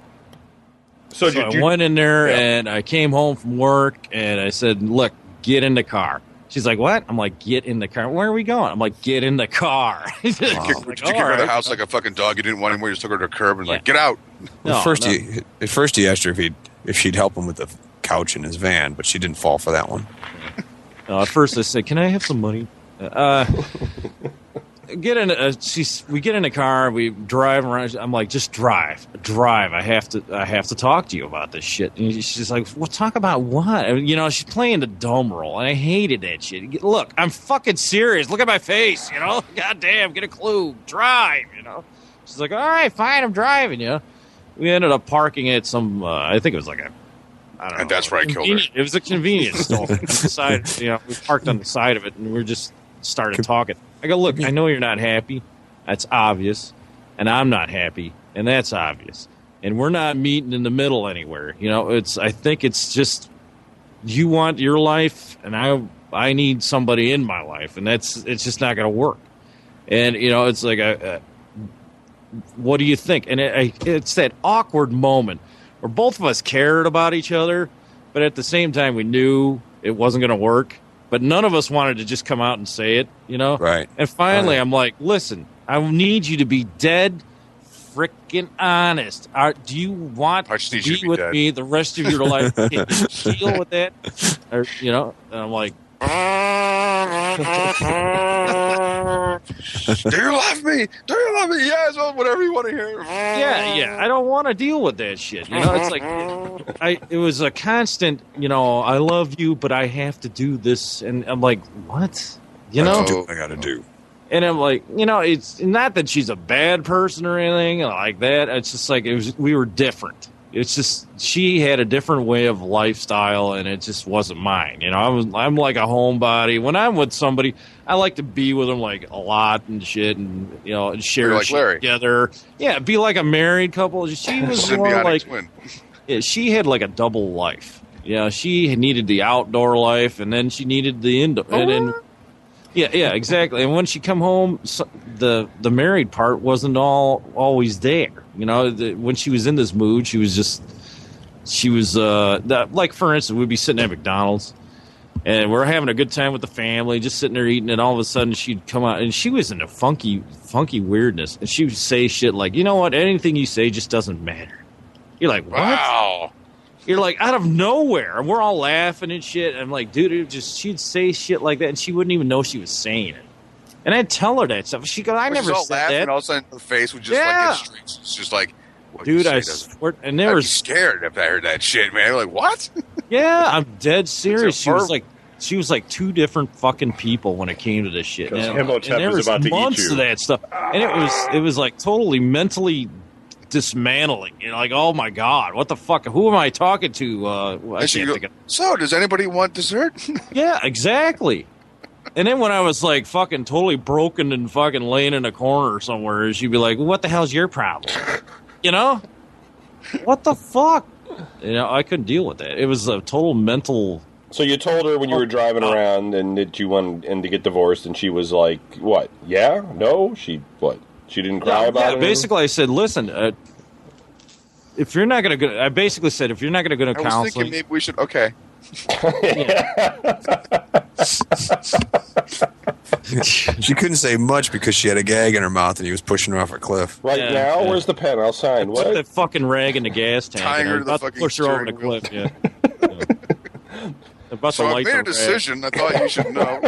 So I went in there and I came home from work and I said, look, get in the car. She's like, what? I'm like, get in the car. Where are we going? I'm like, get in the car. Did you kick her out of the house like a fucking dog you didn't want anymore? You just took her to the curb and get out. Well, at first he asked her if she'd help him with the couch in his van, but she didn't fall for that one. No, at first I said, can I have some money? We get in the car, we drive around. I'm like, just drive. I have to talk to you about this shit. And she's like, well, talk about what? She's playing the dumb role, and I hated that shit. Look, I'm fucking serious. Look at my face. God damn, get a clue. Drive. She's like, all right, fine, I'm driving. We ended up parking at some. I think it was like a I don't And know. that's where I killed her. It was a convenience store. We decided, we parked on the side of it, and we just started talking. I go, look, I know you're not happy. That's obvious. And I'm not happy. And that's obvious. And we're not meeting in the middle anywhere. I think it's just you want your life, and I need somebody in my life, and it's just not going to work. And it's like what do you think? And it's that awkward moment where both of us cared about each other, but at the same time we knew it wasn't going to work. But none of us wanted to just come out and say it, Right. And finally, I'm like, listen, I need you to be dead freaking honest. Do you want to be with me the rest of your life? Can you deal with that? Or, and I'm like, do you love me? Do you love me? Yes, well, whatever you want to hear. Yeah. I don't want to deal with that shit. It's like it was a constant. I love you, but I have to do this, and I'm like, what? I got to do. And I'm like, it's not that she's a bad person or anything like that. It's just like we were different. It's just she had a different way of lifestyle, and it just wasn't mine. I'm like a homebody. When I'm with somebody, I like to be with them like a lot and shit, and and share like shit Larry. together. Yeah, be like a married couple. She was more like, twin. yeah, she had like a double life. She needed the outdoor life, and then she needed the indoor. And then, yeah, exactly. And when she come home, the married part wasn't always there. When she was in this mood, she was like, for instance, we'd be sitting at McDonald's, and we're having a good time with the family, just sitting there eating, and all of a sudden she'd come out, and she was in a funky weirdness, and she would say shit like, you know what, anything you say just doesn't matter. You're like, what? Wow. You're like, out of nowhere, and we're all laughing and shit. And I'm like, dude, she'd say shit like that, and she wouldn't even know she was saying it. And I'd tell her that stuff. She goes, I never said that. And all of a sudden her face would just like get straight. It's just like, what dude, you say I doesn't- swear. And there I'd be was, scared if I heard that shit, man. I'm like, what? yeah, I'm dead serious. It's a She was like two different fucking people when it came to this shit. Because And Imhotep there was was about to eat months you. of that stuff, and it was like totally mentally dismantling. Like, oh my god, what the fuck? Who am I talking to? I And can't she go, think of. so, does anybody want dessert? Yeah, exactly. And then when I was like fucking totally broken and fucking laying in a corner somewhere, she'd be like, "What the hell's your problem?" What the fuck? I couldn't deal with that. It was a total mental. So you told her when you were driving around and that you wanted to get divorced, and she was like, "What? Yeah? No? She what? She didn't cry about it." Basically, I said, "Listen, if you're not gonna go," I basically said, "If you're not gonna go to I was counseling, thinking maybe we should, okay. She couldn't say much because she had a gag in her mouth and he was pushing her off a cliff. Right Yeah, now, yeah. where's the pen? I'll sign. put What? that fucking rag in the gas tank, Tying and her I'm to the about to fucking push her over the steering wheel. cliff." Yeah. About So to I light made the a rag. decision. I thought you should know.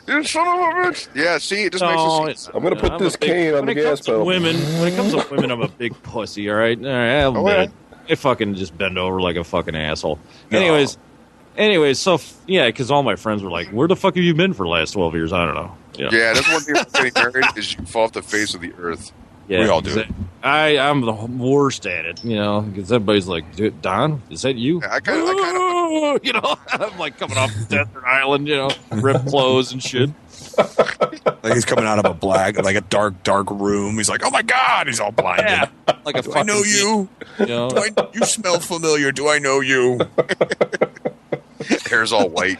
You son of a bitch. Yeah, see, it just No, makes sense. I'm gonna put I'm this a big- cane on when the it comes gas to pedal. When it comes to women, I'm a big pussy. All right, I'll admit yeah. it. I fucking just bend over like a fucking asshole. Anyways, so yeah, because all my friends were like, "Where the fuck have you been for the last 12 years?" I don't know. Yeah, that's one thing about getting married is you fall off the face of the earth. Yeah, We all do. I'm the worst at it, because everybody's like, "Dude, Don, is that you?" Yeah, I kind of I'm like coming off the desert island, ripped clothes and shit. Like he's coming out of a dark room. He's like, oh my God, he's all blinded. Yeah, like a Do I fucking know you? You smell familiar. Do I know you? hair's all white.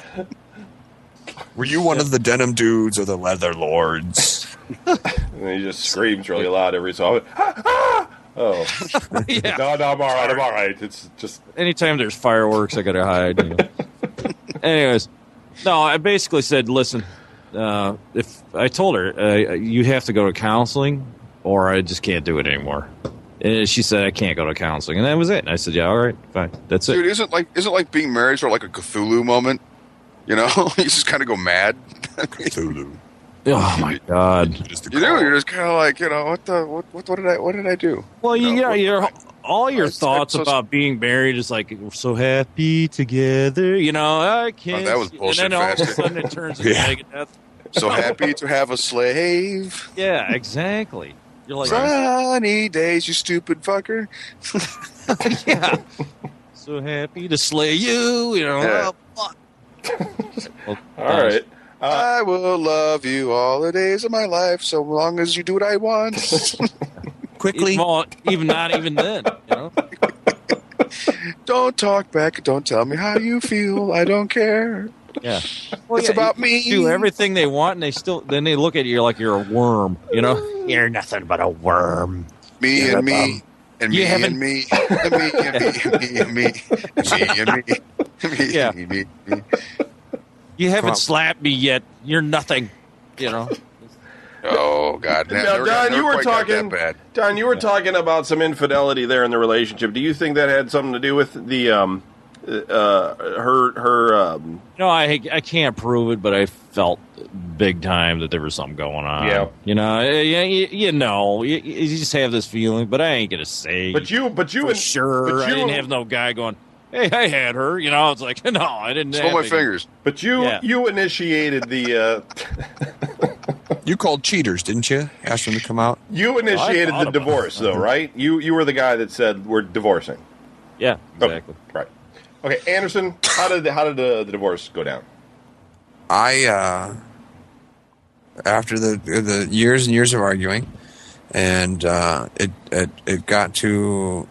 Were you one of the denim dudes or the leather lords? And he just screams really loud every so often. Oh. Yeah. No, I'm all right. I'm all right. It's just. Anytime there's fireworks, I gotta hide. Anyways, no, I basically said, listen, if I told her you have to go to counseling, or I just can't do it anymore. And she said I can't go to counseling, and that was it. And I said, yeah, all right, fine, that's Dude, it. isn't like being married sort of like a Cthulhu moment? You just kind of go mad. Cthulhu. Oh my god. You do. You're just kind of like, what did I do? Well, What- all your It's thoughts so- about being married is like, we're so happy together. I can't. Oh, that was bullshit, And then all of a Faster. sudden it turns into Yeah. Megadeth. So happy to have a slave. Yeah, exactly. You're like, Sunny days, you stupid fucker. yeah. So happy to slay you. You know. Yeah. Oh, fuck. Well, All right. I will love you all the days of my life, so long as you do what I want. Quickly. Even not even then. You know. Don't talk back. Don't tell me how you feel. I don't care. Yeah. It's about me. Do everything they want, and then they look at you like you're a worm. You know. You're nothing but a worm. Me and me. And You me haven't- and me. And me and me and me. And me and me. Yeah. Me. You haven't on. slapped me yet. You're nothing. You know. Oh, God. Now, Don, you were talking. That bad. Don, you were talking about some infidelity there in the relationship. Do you think that had something to do with the her? No, I can't prove it, but I felt big time that there was something going on. Yeah. You know, you know, you just have this feeling, but I ain't gonna say. But you for sure, I didn't have no guy going, "Hey, I had her." You know, it's like, no, I didn't. Slow have my it. fingers. But you initiated the. You called cheaters, didn't you? Asked them to come out. You initiated thought the about divorce, though, right? You were the guy that said we're divorcing. Yeah, exactly. Okay, right. Okay, Anderson, how did the divorce go down? I after the years and years of arguing, and it got to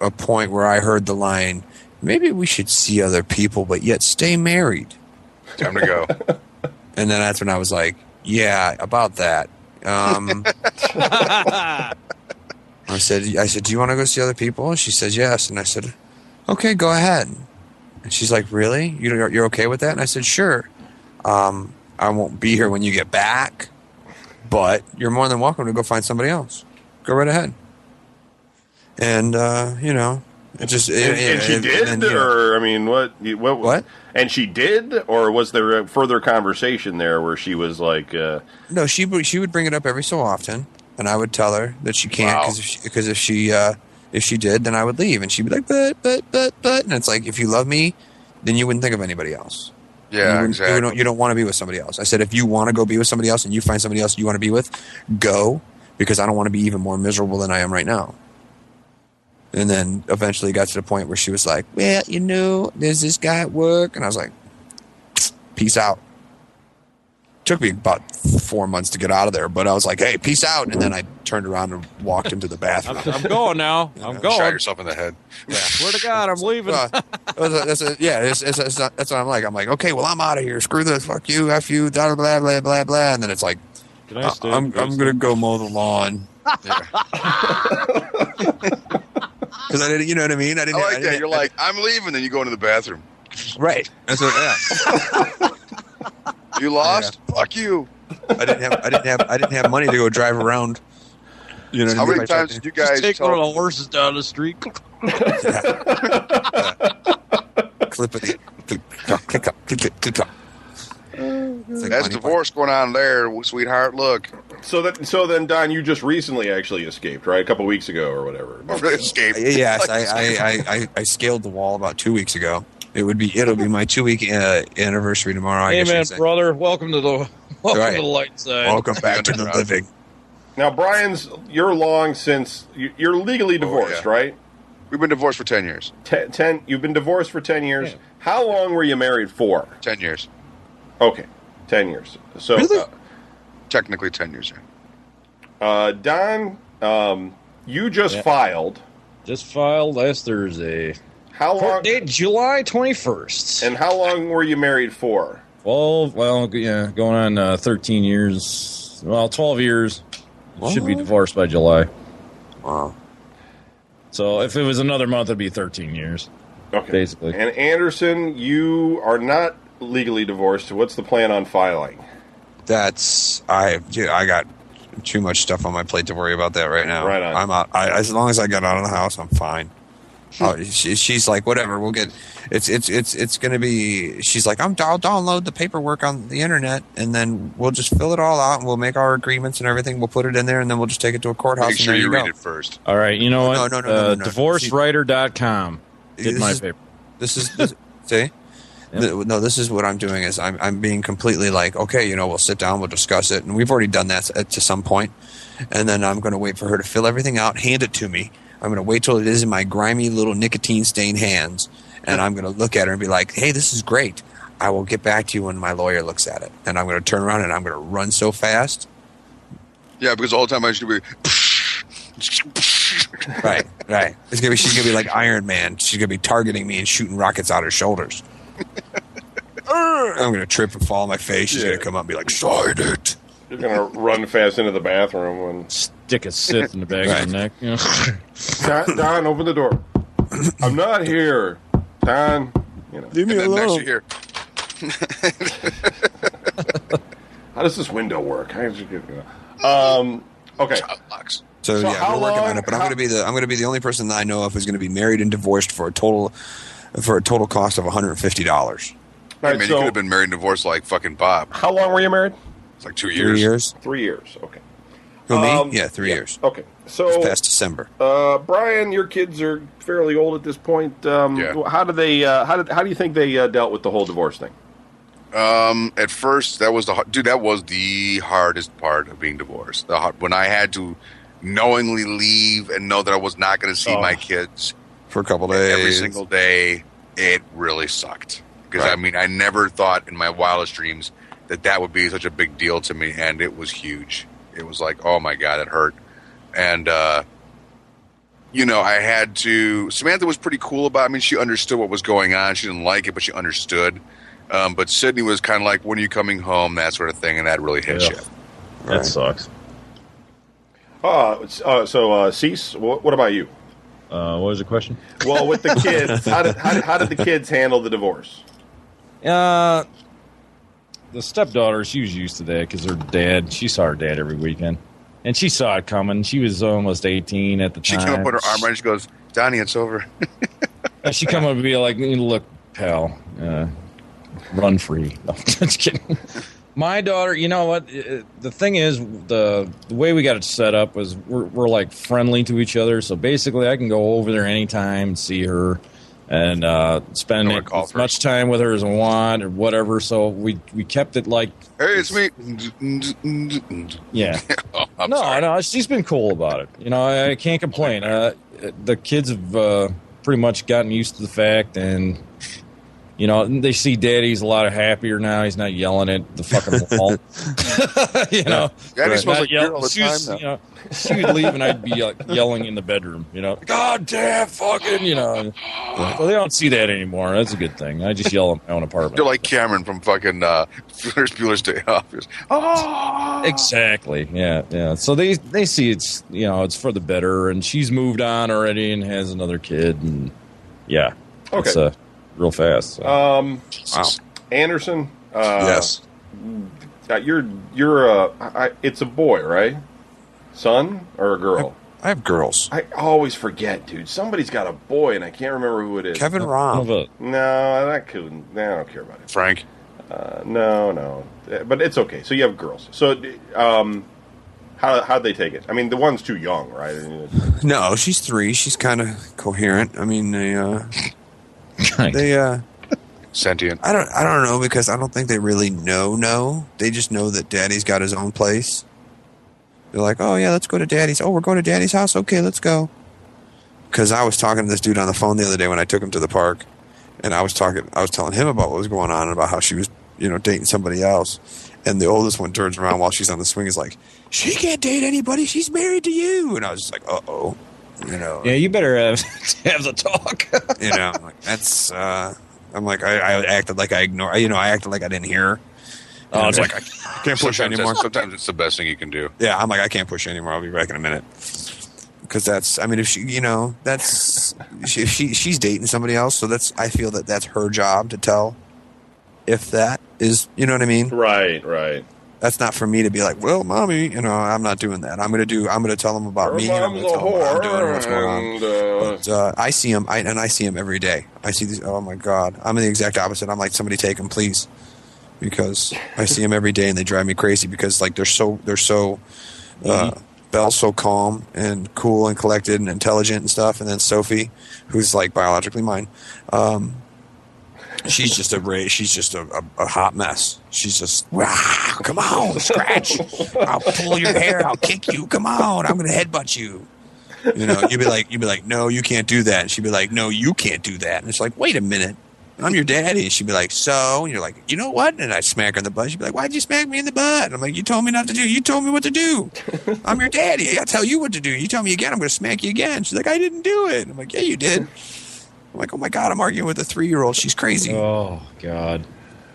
a point where I heard the line, "Maybe we should see other people, but yet stay married." Time to go. And then that's when I was like, "Yeah, about that." I said, "Do you want to go see other people?" And she said, "Yes." And I said, "Okay, go ahead." And she's like, "Really? You're okay with that?" And I said, "Sure. I won't be here when you get back, but you're more than welcome to go find somebody else. Go right ahead." And you know, it just And she did, and, you know, or I mean, what? What? And she did, or was there a further conversation there where she was like, No, she would bring it up every so often, and I would tell her that she can't Wow. because if she did, then I would leave, and she'd be like, but, and it's like, if you love me, then you wouldn't think of anybody else. Yeah, exactly. You don't want to be with somebody else. I said, if you want to go be with somebody else and you find somebody else you want to be with, go, because I don't want to be even more miserable than I am right now. And then eventually got to the point where she was like, well, you know, there's this guy at work. And I was like, peace out. Took me about 4 months to get out of there, but I was like, hey, peace out. And then I turned around and walked into the bathroom. I'm going now. I'm going. Shot yourself in the head. Swear to God, I'm leaving. That's what I'm like. I'm like, okay, well, I'm out of here. Screw this. Fuck you. F you. Blah, blah, blah, blah, blah. And then it's like, Can I stay? I'm going to go mow the lawn. Because I didn't, you know what I mean? I like that. You're like, I'm leaving, then you go into the bathroom. right. That's what, yeah. You lost? Fuck you. I didn't have money to go drive around. You know How what I mean? many times did you guys Take one of tell the horses down the street. Clippity. Click. It's like that's money. divorce going on there, sweetheart? Look. so then, Don, you just recently actually escaped, right? A couple weeks ago or whatever. Escape. Yes, I scaled the wall about 2 weeks ago. It'll be my 2-week anniversary tomorrow. I Hey, guess man, you'd say. brother, welcome to the Right. to the light side. Welcome back to the living. Now, Brian's, you're legally divorced, yeah. right? We've been divorced for 10 years. 10. You've been divorced for 10 years. Yeah. How long were you married for? 10 years. Okay, 10 years. So, Really? Technically 10 years, yeah. Don, you just Yeah. Just filed last Thursday. how Court long? date July 21st. And how long were you married for? Well, yeah, going on 13 years. Well, 12 years. Should be What? divorced by July. Wow. So if it was another month, it'd be 13 years. Okay, Basically. And Anderson, you are not legally divorced. What's the plan on filing? I got too much stuff on my plate to worry about that right now. Right on. I'm out. As long as I get out of the house, I'm fine. She's like, whatever. We'll get. It's gonna be. She's like, I'll download the paperwork on the internet, and then we'll just fill it all out, and we'll make our agreements and everything. We'll put it in there, and then we'll just take it to a courthouse. Make and sure there you go. read it first. All right, you know what? No. Divorcewriter.com did This my is- paper. This is see. No, this is what I'm doing is I'm being completely like, okay, we'll sit down, we'll discuss it. And we've already done that to some point. And then I'm going to wait for her to fill everything out, hand it to me. I'm going to wait till it is in my grimy little nicotine-stained hands. And I'm going to look at her and be like, hey, this is great. I will get back to you when my lawyer looks at it. And I'm going to turn around and I'm going to run so fast. Yeah, because all the time I should be... Right. She's going to be like Iron Man. She's going to be targeting me and shooting rockets out her shoulders. I'm going to trip and fall on my face. She's going to come up and be like, sign it. You're going to run fast into the bathroom and stick a Sith in the back of the neck. Don, open the door. I'm not here. Don, leave me alone. Next year. How does this window work? Okay. So yeah, we're working on it. But I'm going to be the only person that I know of who's going to be married and divorced for a total cost of $150. Hey, man, you could have been married and divorced like fucking Bob. How long were you married? It's like 2 years. 3 years. 3 years. Okay. Who, me? Yeah, 3 years. Okay. So it's past December. Brian, your kids are fairly old at this point. How do they? How do you think they dealt with the whole divorce thing? At first, that was the hardest part of being divorced. When I had to knowingly leave and know that I was not going to see my kids for a couple days every single day, it really sucked. Because I never thought in my wildest dreams that would be such a big deal to me, and it was huge. It was like, oh my God, it hurt. And, I had to... Samantha was pretty cool about it. I mean, she understood what was going on. She didn't like it, but she understood. But Sydney was kind of like, when are you coming home, that sort of thing, and that really hit you. That sucks. Cease, what about you? What was the question? Well, with the kids, how did the kids handle the divorce? The stepdaughter, she was used to that because her dad, she saw her dad every weekend. And she saw it coming. She was almost 18 at the time. She came up with her arm around and she goes, Donnie, it's over. And she come up and be like, look, pal, run free. No, just kidding. My daughter, you know what? The thing is, the way we got it set up was we're like friendly to each other. So basically, I can go over there anytime and see her and spend as much time with her as I want or whatever. So we kept it like, hey, it's me. Yeah. Oh, no, she's been cool about it. I can't complain. The kids have pretty much gotten used to the fact, and they see Daddy's a lot happier now. He's not yelling at the fucking wall. Daddy smells like beer all the time now. She would leave and I'd be yelling in the bedroom, God damn fucking, So they don't see that anymore. That's a good thing. I just yell in my own apartment. You're like Cameron from fucking Ferris Bueller's Day Off. Exactly. Yeah. So they see it's, it's for the better, and she's moved on already and has another kid, and yeah. Okay. It's real fast. So. Wow. Anderson? Yes. It's a boy, right? Son or a girl? I have girls. I always forget, dude. Somebody's got a boy, and I can't remember who it is. Kevin Rom. No, that couldn't. I don't care about it. Frank. No. But it's okay. So you have girls. So, how'd they take it? I mean, the one's too young, right? No, she's 3. She's kind of coherent. I mean, they sentient. I don't know, because I don't think they really know. They just know that Daddy's got his own place. They're like, oh yeah, let's go to Daddy's. Oh, we're going to Daddy's house. Okay, let's go. Because I was talking to this dude on the phone the other day when I took him to the park, and I was telling him about what was going on and about how she was, dating somebody else. And the oldest one turns around while she's on the swing, is like, she can't date anybody. She's married to you. And I was just like, uh-oh. Yeah, you better have the talk. Like, that's. I'm like, I acted like I ignored. I acted like I didn't hear her. I was like, I can't push anymore. Sometimes it's the best thing you can do. Yeah, I'm like, I can't push anymore. I'll be back in a minute. Because that's, I mean, if she, that's, she's dating somebody else, so I feel that's her job to tell if that is, you know what I mean? Right. That's not for me to be like, well, mommy, I'm not doing that. I'm going to tell them about me. I'm going to tell them what I'm doing, what's going on. But I see them, I see them every day. I see these, oh my God. I'm the exact opposite. I'm like, somebody take them, please. Because I see them every day and they drive me crazy because like they're so Belle's so calm and cool and collected and intelligent and stuff, and then Sophie, who's like biologically mine, She's just a hot mess. She's just, wow, come on, scratch. I'll pull your hair. I'll kick you. Come on, I'm going to headbutt you. You know, you'd be like, no, you can't do that. And she'd be like, no, you can't do that. And it's like, wait a minute. I'm your daddy. And she'd be like, so? And you're like, you know what? And I'd smack her in the butt. She'd be like, why'd you smack me in the butt? And I'm like, you told me not to do. You told me what to do. I'm your daddy. I tell you what to do. You tell me again, I'm going to smack you again. She's like, I didn't do it. I'm like, yeah, you did. I'm like, oh my God, I'm arguing with a 3-year-old. She's crazy. Oh, God.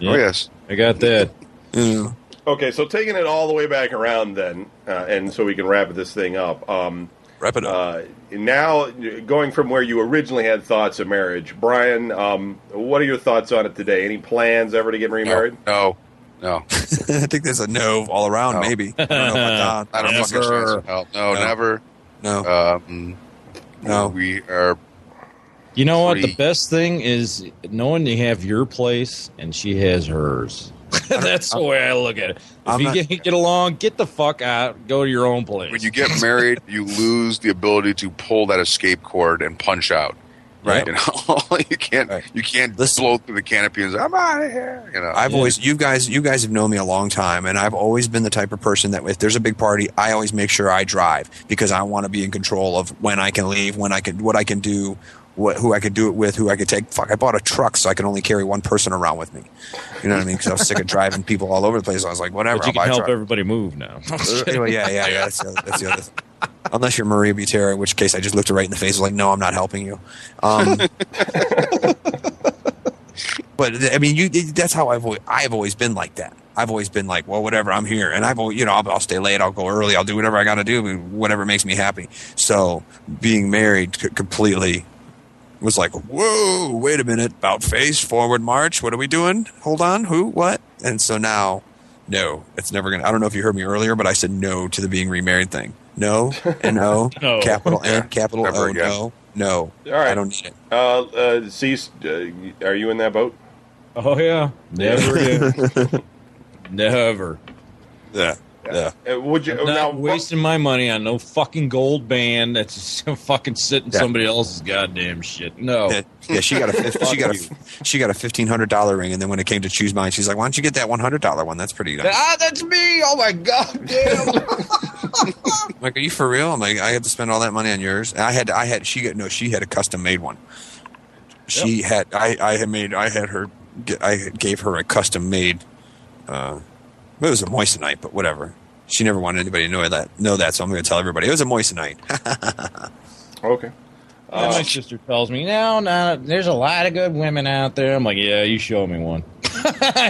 Oh, yes. I got that. Yeah. Okay, so taking it all the way back around then, and so we can wrap this thing up. Wrap it up. Now, going from where you originally had thoughts of marriage, Brian, what are your thoughts on it today? Any plans ever to get remarried? No. I think there's a no all around, No. maybe. I don't know about that. I don't fucking chance. No, never. No. No. We are. You know what? Free. The best thing is knowing you have your place and she has hers. That's the way I look at it. If you get along, get the fuck out. Go to your own place. When you get married, you lose the ability to pull that escape cord and punch out. Right. You know, you can't blow through the canopy and say, "I'm out of here." You know, I've always you guys have known me a long time, and I've always been the type of person that if there's a big party, I always make sure I drive because I want to be in control of when I can leave, what I can do, who I could do it with, who I could take. Fuck, I bought a truck so I could only carry one person around with me. You know what I mean? Because I was sick of driving people all over the place. I was like, whatever. But you can help everybody move now. Anyway, yeah. That's the other thing. Unless you're Maria Butera, in which case I just looked her right in the face and was like, no, I'm not helping you. But I mean, that's how I've always been like that. I've always been like, well, whatever, I'm here, and I'll stay late, I'll go early, I'll do whatever I got to do, whatever makes me happy. So being married completely was like, whoa, wait a minute, about face, forward march, what are we doing? Hold on, who, what? And so now, no, it's never gonna. I don't know if you heard me earlier, but I said no to the being remarried thing. No, N-O, No. capital N, capital Never O, again. no. All right. I don't need it. Cease, are you in that boat? Oh, yeah. Never again. Never. Yeah. Would you I'm not now wasting my money on no fucking gold band that's just fucking sitting somebody else's goddamn shit. No. Yeah, she got a $1,500 ring, and then when it came to choose mine, she's like, "Why don't you get that $100 one? That's pretty nice." That's me. Oh my god, damn. I'm like, are you for real? I'm like, I had to spend all that money on yours. And she had a custom made one. I gave her a custom made. It was a moissanite, but whatever. She never wanted anybody to know that, so I'm going to tell everybody it was a moissanite. Okay. My sister tells me, no, there's a lot of good women out there. I'm like, yeah, you show me one.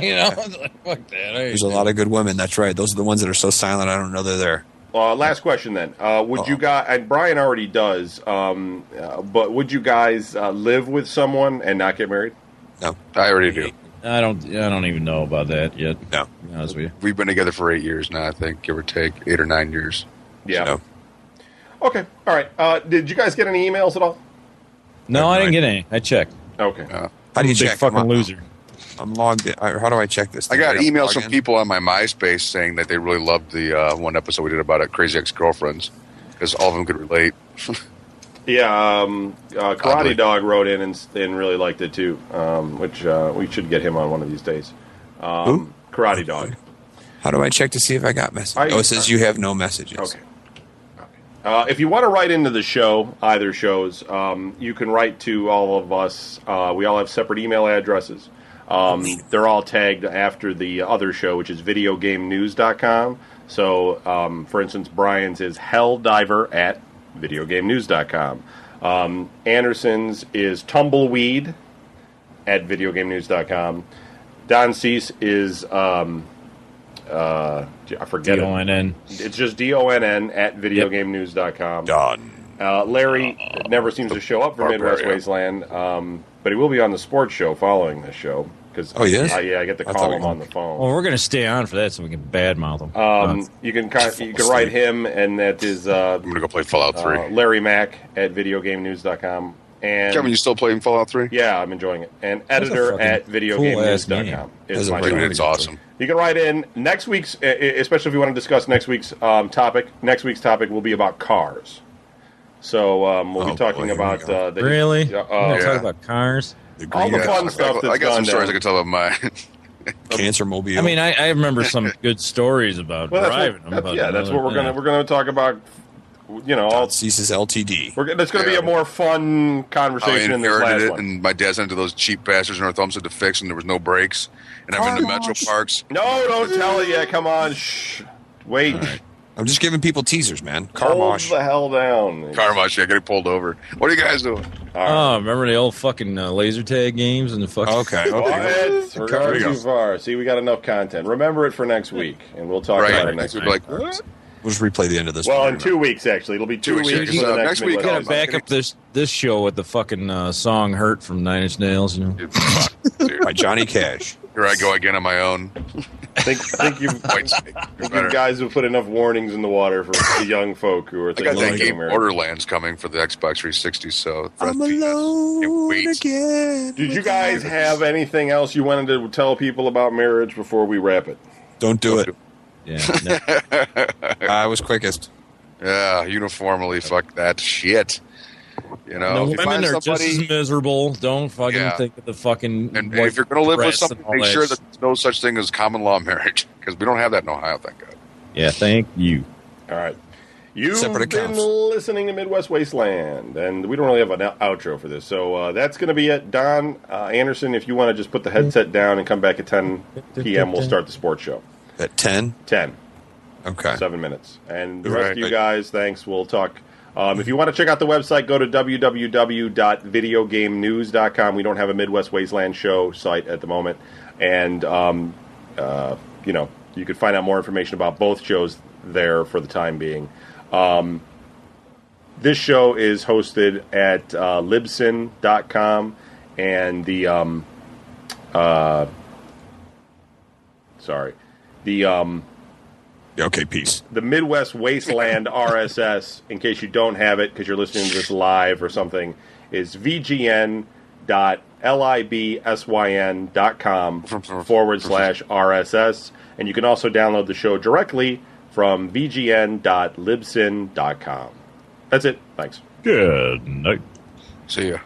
You know, I was like, fuck that. There's a lot of good women. That's right. Those are the ones that are so silent I don't know they're there. Last question then. Would you guys, and Brian already does, but would you guys live with someone and not get married? No. I already do. I don't even know about that yet. No. To be honest with you. We've been together for 8 years now, I think, give or take 8 or 9 years. Yeah. No. Okay. All right. Did you guys get any emails at all? No, I didn't get any. I checked. Okay. How do you Big check? fucking loser. I'm logged in. How do I check this? I got gotta emails log from in? people on my MySpace saying that they really loved the one episode we did about Crazy Ex-Girlfriends because all of them could relate. Yeah. Karate Oddly. Dog wrote in and really liked it too, which we should get him on one of these days. Who? Karate Dog. How do I check to see if I got messages? It says you have no messages. Okay. If you want to write into the show, either shows, you can write to all of us. We all have separate email addresses. They're all tagged after the other show, which is videogamenews.com. So, for instance, Brian's is helldiver@videogamenews.com. Anderson's is tumbleweed at videogamenews.com. Don Cease is... I forget DONN. It's just DONN at videogamenews.com. Done. Larry never seems to show up for Midwest Wasteland, but he will be on the sports show following this show. Cause, Oh, yes? I get to call him on the phone. Well, we're going to stay on for that so we can badmouth him. You can write him, and that is I'm going to go play Fallout 3. Larry Mack at videogamenews.com. And Kevin, you still playing Fallout 3? yeah, I'm enjoying it. And editor fucking at videogamenews.com cool-ass is my That's a show. It's awesome. You can write in next week's, especially if you want to discuss next week's topic. Next week's topic will be about cars. So we'll be talking boy, here we about go. the Really? We're going to yeah. talk about cars? The All green the fun stuff I that's got some gone stories I down. can tell about mine. cancer mobile. I mean, I remember some good stories about Well, driving them. that's what we're gonna talk about. You know, all Ceases Ltd. That's going to be a more fun I conversation in this inherited last it, one. and my dad sent it to those cheap bastards in Northumpton to fix, and there was no brakes. And I'm in the metro parks. No, don't tell it yet. Come on, shh. Wait. I'm just giving people teasers, man. Hold Carmosh. the hell down. Car wash, yeah, getting pulled over. What are you guys doing? All right. Oh, remember the old fucking laser tag games and the fucking. Okay. What? We're There going we too go. far. See, we got enough content. Remember it for next week, and we'll talk about it next We'll week. be like, what? We'll just replay the end of this. Well, one. in 2 weeks, actually. It'll be 2 weeks, weeks. yeah, for the 'cause, next next week, Midwest Gotta Wasteland. back up this show with the fucking song "Hurt" from Nine Inch Nails. You know. Dude, fuck, dude. by Johnny Cash. Here I go again on my own. think you White Snake. think you guys have put enough warnings in the water for the young folk who are I got thinking that about game getting married. Borderlands coming for the Xbox 360, so I'm Can't alone wait. again. Did you guys have anything else you wanted to tell people about marriage before we wrap it? Don't do it. Yeah. No. I was quickest. Yeah, uniformly, fuck that shit. You know, The if you women find are just somebody, as miserable. Don't fucking Yeah. think of the fucking. and white if you're going to live with dress somebody, and all make that sure shit. that there's no such thing as common law marriage, because we don't have that in Ohio, thank God. Yeah, thank you. All right. You've Separate been accounts. listening to Midwest Wasteland, and we don't really have an outro for this, so that's going to be it. Don Anderson, if you want to just put the headset down and come back at 10 p.m., we'll start the sports show. At 10? 10. Okay. 7 minutes. And the rest Right. of you guys, thanks. We'll talk. If you want to check out the website, go to www.videogamenews.com. We don't have a Midwest Wasteland show site at the moment. And, you know, you can find out more information about both shows there for the time being. This show is hosted at libsyn.com and the Okay, peace. the Midwest Wasteland RSS, in case you don't have it because you're listening to this live or something, is vgn.libsyn.com/RSS. And you can also download the show directly from vgn.libsyn.com. That's it. Thanks. Good night. See ya.